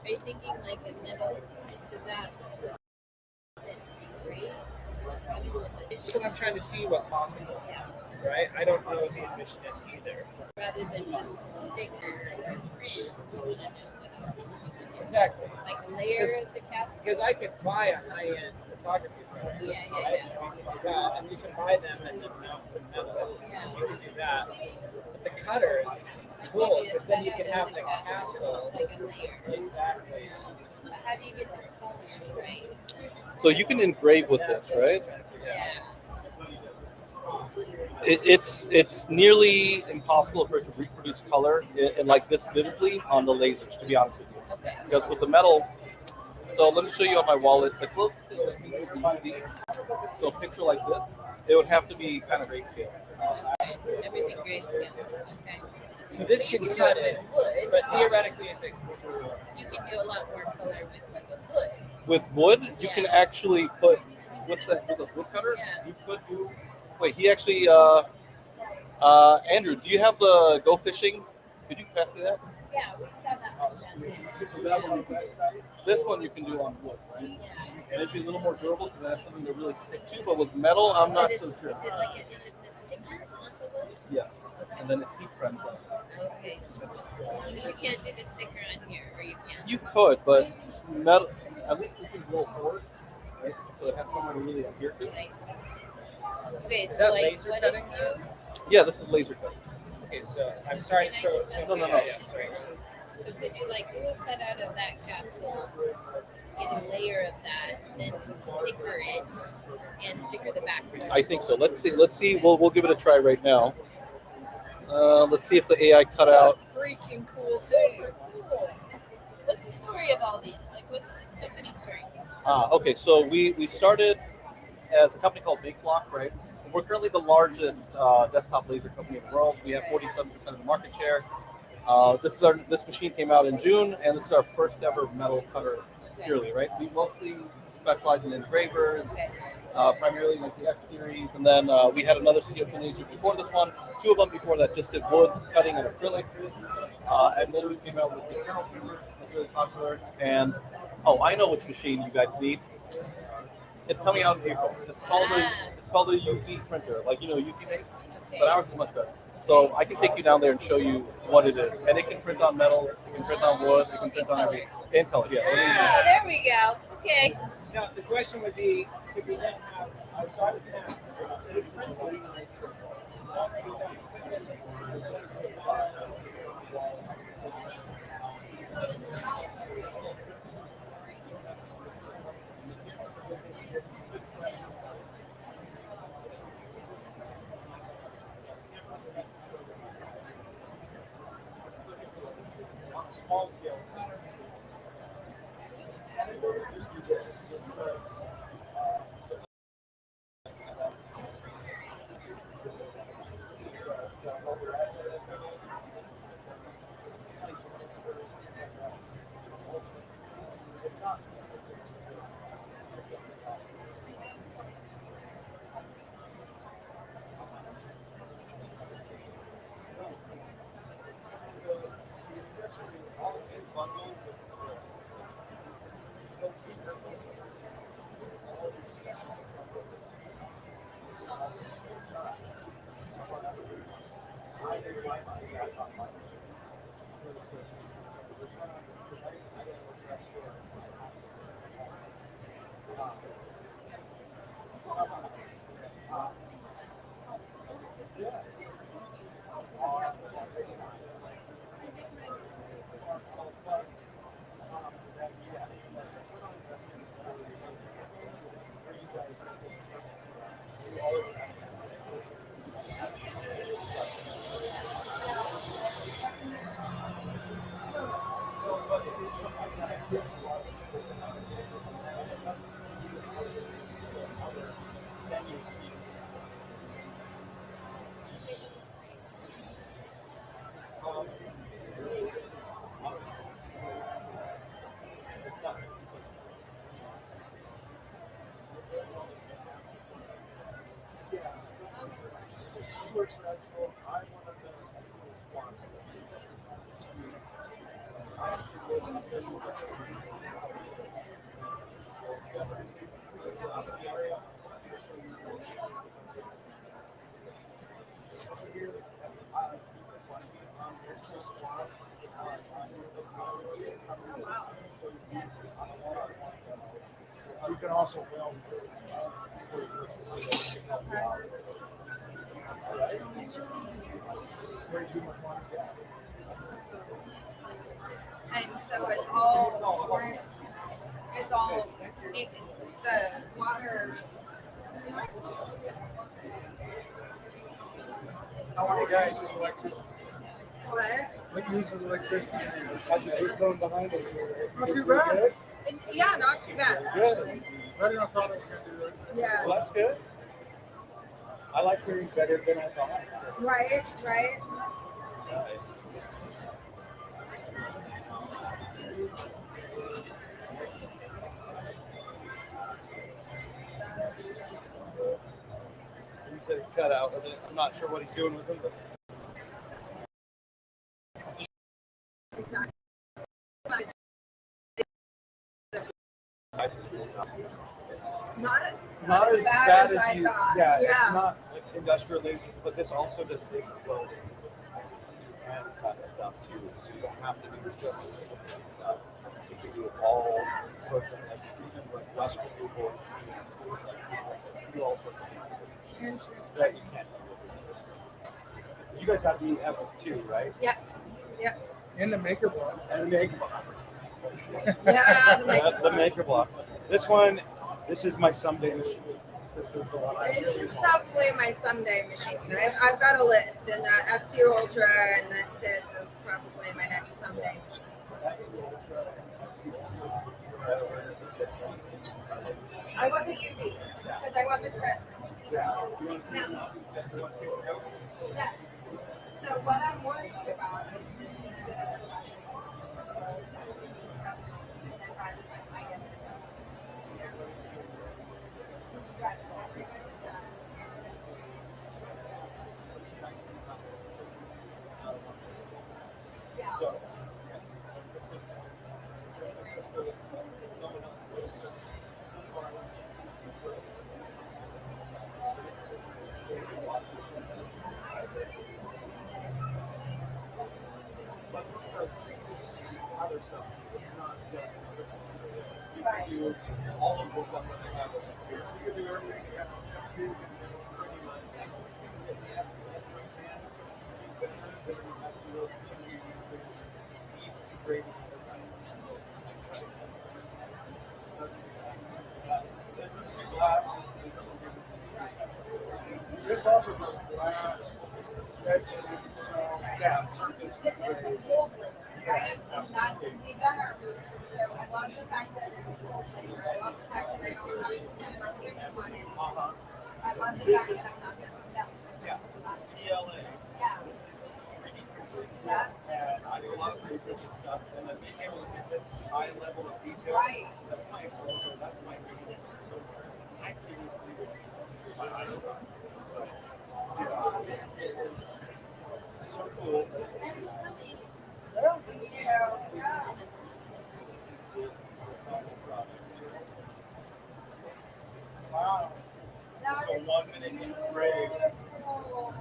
you thinking like a metal into that with it engraved? That's what I'm trying to see what's possible, right? I don't know what the ambition is either. Rather than just sticker or print, you want to know what else you can do. Exactly. Like a layer of the castle. Because I could buy a high-end photography program, Yeah, right? yeah, And we can do that, and you can buy them and then mount to metal. Yeah. You can do that. But the cutter is Like cool maybe a because then you test can of have the the castle. like a layer. Exactly. But how do you get the colors right? So you can engrave with this, right? Yeah. It's nearly impossible for it to reproduce color in like this vividly on the lasers, to be honest with you. Okay. Because with the metal, so let me show you on my wallet. The closest thing that we use is UV. So a picture like this, it would have to be kind of grayscale. Okay. Everything grayscale. Okay. So this So you can can cut do it, it with wood, but theoretically, if it You can do a lot more color with like a wood. With wood, you can actually put with a wood cutter. Yeah. You could do. Wait, he actually. Andrew, do you have the Go Fishing? Could you pass me that? Yeah, we saw that one done. This one you can do on wood, right? Yeah. And it'd be a little more durable because that's something to really stick to. But with metal, I'm not so Is sure. it like is it the sticker on the wood? Yes, and then it's heat pressed. Okay. But you can't do the sticker on here, or you can. You could, but metal. At least this is a little porous, right? So it has somewhere to really adhere to. I see. Okay, Is so that like, laser what cutting if you? Yeah, this is laser cut. Okay, so I'm sorry. Can I just ask No, you no, a no. question first? So could you like do a cutout of that capsule, get a layer of that, then sticker it, and sticker the back? I think so. Let's see. Let's see. We'll give it a try right now. Let's see if the AI cut out. Freaking cool Super cool. What's the story of all these? Like, what's this company story? Okay, so we started as a company called BakeBlock, right? We're currently the largest desktop laser company in the world. We have 47% of the market share. This machine came out in June, and this is our first ever metal cutter, purely, right? We mostly specialize in engravers, Okay. primarily like the X series, and then we had another COP laser before this one. Two of them before that just did wood cutting and acrylic, and then we came out with the Apparelprinter, that's really popular. And I know which machine you guys need. It's coming out in April. It's called a UV printer, like UV make, Okay. but ours is much better. So I can take you down there and show you what it is, and it can print on metal, it can print on wood, it can print on in color. Yeah. Oh, there we go. Okay. Now the question would be, could we then have outside of that? Small scale. You can also film. And so it's all the water. How many guys use electricity? What? What uses electricity? How's your group going behind us? Not too bad. bad. Yeah, not too bad actually. Better than I thought I was going to do it. Yeah. Well, that's good. I like hearing better than I thought. So. Right. Right. He said cut out. I'm not sure what he's doing with them, but Exactly. Not as bad as I thought. Yeah, it's not like industrial laser, but this also does laser welding and cut stuff too. So you don't have to do just the silicon stuff. You can do all sorts of like even with rust removal, you do all sorts of things Interesting. that you can't do with yours. You guys have the F2, right? Yeah. In the maker block. And the Maker Block. Yeah, the The Maker Block. This is my someday machine. This is the one I This really is want. probably my someday machine. I've got a list, and the F2 Ultra and this is probably my next someday machine. I want the UV because I want the crisp. Yeah. You want to see Yeah. it? You want to see it go? Yes. So what I'm worried about is it's gonna. So, but this does other stuff. It's not just you can do all of the stuff that they have over here. You can do everything you have to do pretty much. Deep engravings of This also does glass, texture, so yeah, surface. It's a gold laser, right? And that's, we've done our research, so I love the fact that it's gold laser. I love the fact that I don't have to send from here to one end. I love the This fact is- that I'm not gonna, Yeah, this is PLA. yeah, This is 3D printed. yeah, And I do a lot of 3D printed stuff. And then being able to get this high level of detail, right. that's my logo, that's my vision. So I can't even believe it. My eyes suck. But, it is so cool. You know, yeah. So this is the final product. wow. That So is 1 minute engraved. beautiful.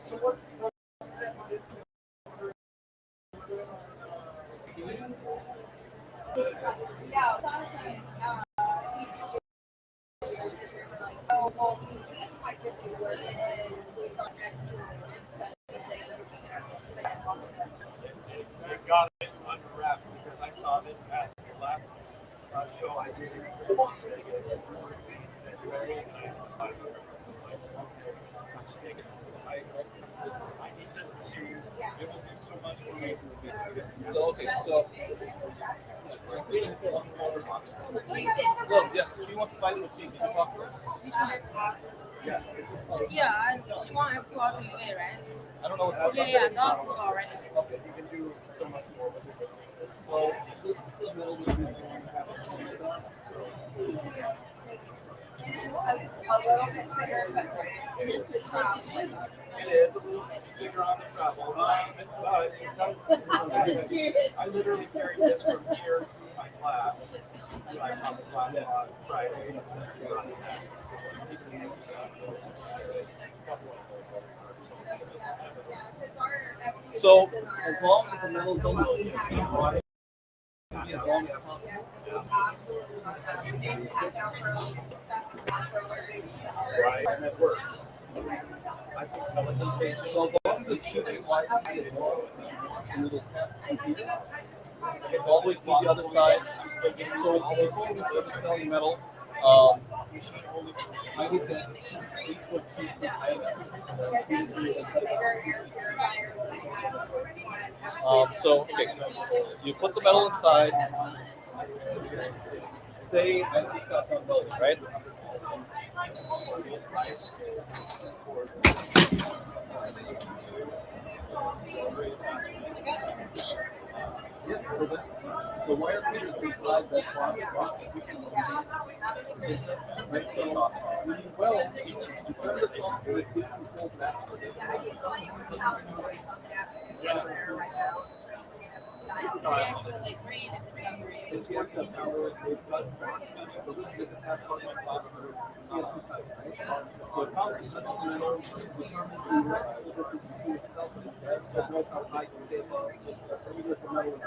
So what's Yeah, it's awesome. Oh, well, we can't quite get this work, and then we saw extra. I got it unwrapped because I saw this at your last show I did in Las Vegas in February, and I just take it. I need this machine. It will do so much for me. So, okay, so look, yes, she wants to buy the machine. Did you talk to her? Yeah, it's Yeah, she want F2 all the way, right? I don't know what's Yeah, dog food already. Okay. you can do so much more with it. So this is the middle of the It is a little bit bigger, but it's a travel. It is a little bigger on the travel, but it does. I'm just curious. I literally carried this from here to my class. I taught the class on Friday. So as long as the middle's on the as long as possible. Right, and it works. I've seen Pelican cases. So as long as it's 2 feet wide, it's a little test here. It's all the way to the other side. So we're going to the metal. I would get 8-foot sheets of so okay, you put the metal inside. Say I just got some building, right? Yes, so that's the wire feeder inside that box. Right, so well, you turn this off with this whole batch for this. This is the actual like brain of the submarine. It's worked out now. It does work. So this is the half part of my class for CNC type, right? So it probably should that's the real how high you stay above. Just even if the metal is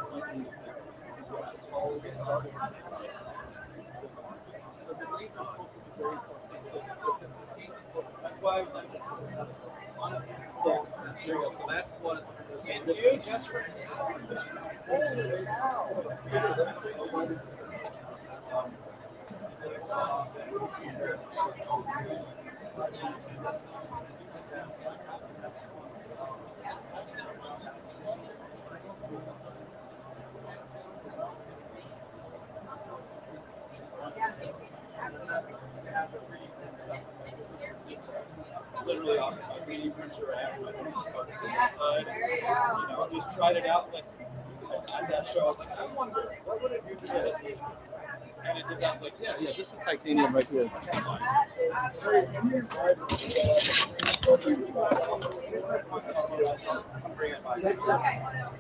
slightly smaller, but the laser focus is very important. You just for literally off my 3D printer and my business cards to the side. There you go. You know, just tried it out. Like at that show, I was like, I wonder what would it do to this, and it did that. Like, yeah, Yeah, this is titanium right here. Okay.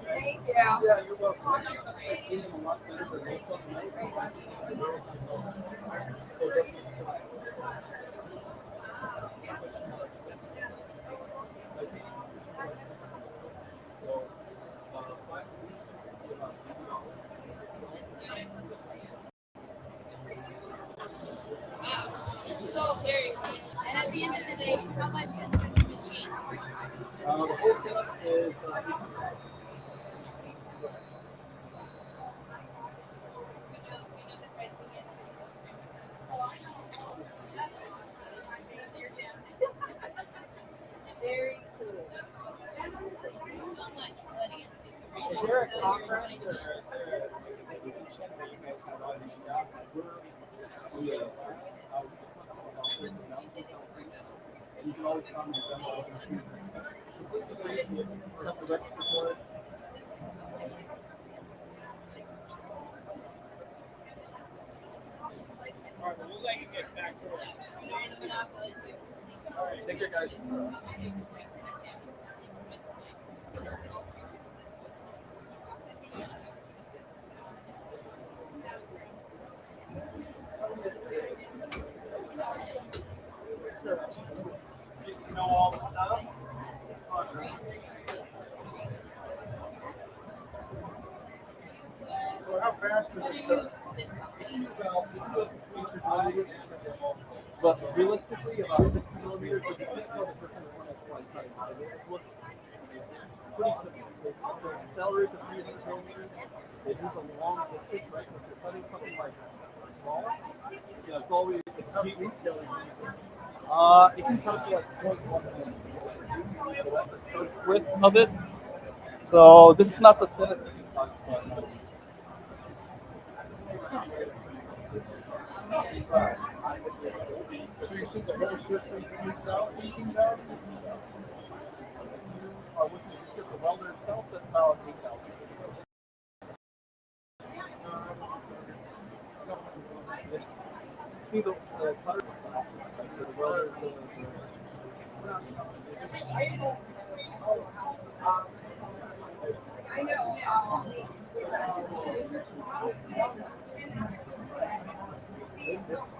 Thank you. yeah, you're welcome. This is all very good. And at the end of the day, how much is this machine? The whole setup is. Very cool. Thank you so much for letting us speak. Is there a conference or is there a convention that you guys have all these stuff? You can always come and demo the machine. Have to register for it. All right, well, we'll let you get back to it. You don't want to monopolize you. All right, take care, guys. You know all the stuff? So how fast is it done? But realistically, about 60 millimeters, but you can't tell the difference when it's like cutting out of it. It looks pretty simple. They accelerate to 300 millimeters. They do the long distance, right? So if you're cutting something like small, you know, it's always How detailed is it? it can cut to like 0.1 millimeter. Width of it. So this is not the thinnest that you can cut, but So you said the whole system is 18,000? With the welder itself, that's about 8,000. See the cutter? The welder. I know.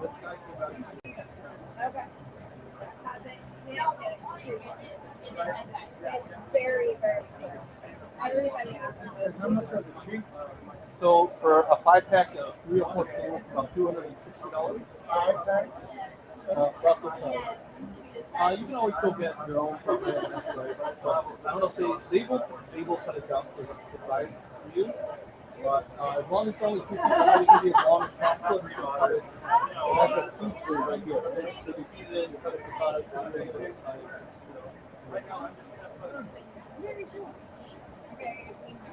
This guy came out. Okay. They don't get it. It's very, very cool. Everybody asks me this. How much are the cheap? So for a 5-pack of 3 or 4 tools, about $260. 5-pack? Plus the size. You can always go get your own program, right? So I don't know if they will cut it down to the size for you. But as long as only 2 people, they can be as long as possible. And you can cut it. And that's a 2 right here. So you feed it in, you cut it to size, and you cut it to size. Very cool. Okay, thank you.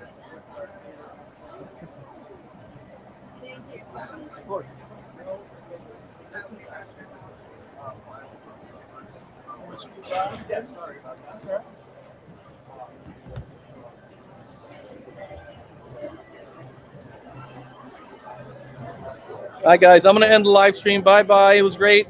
Of course. Yes, sorry about that. Okay. All right, guys, I'm going to end the live stream. Bye-bye. It was great.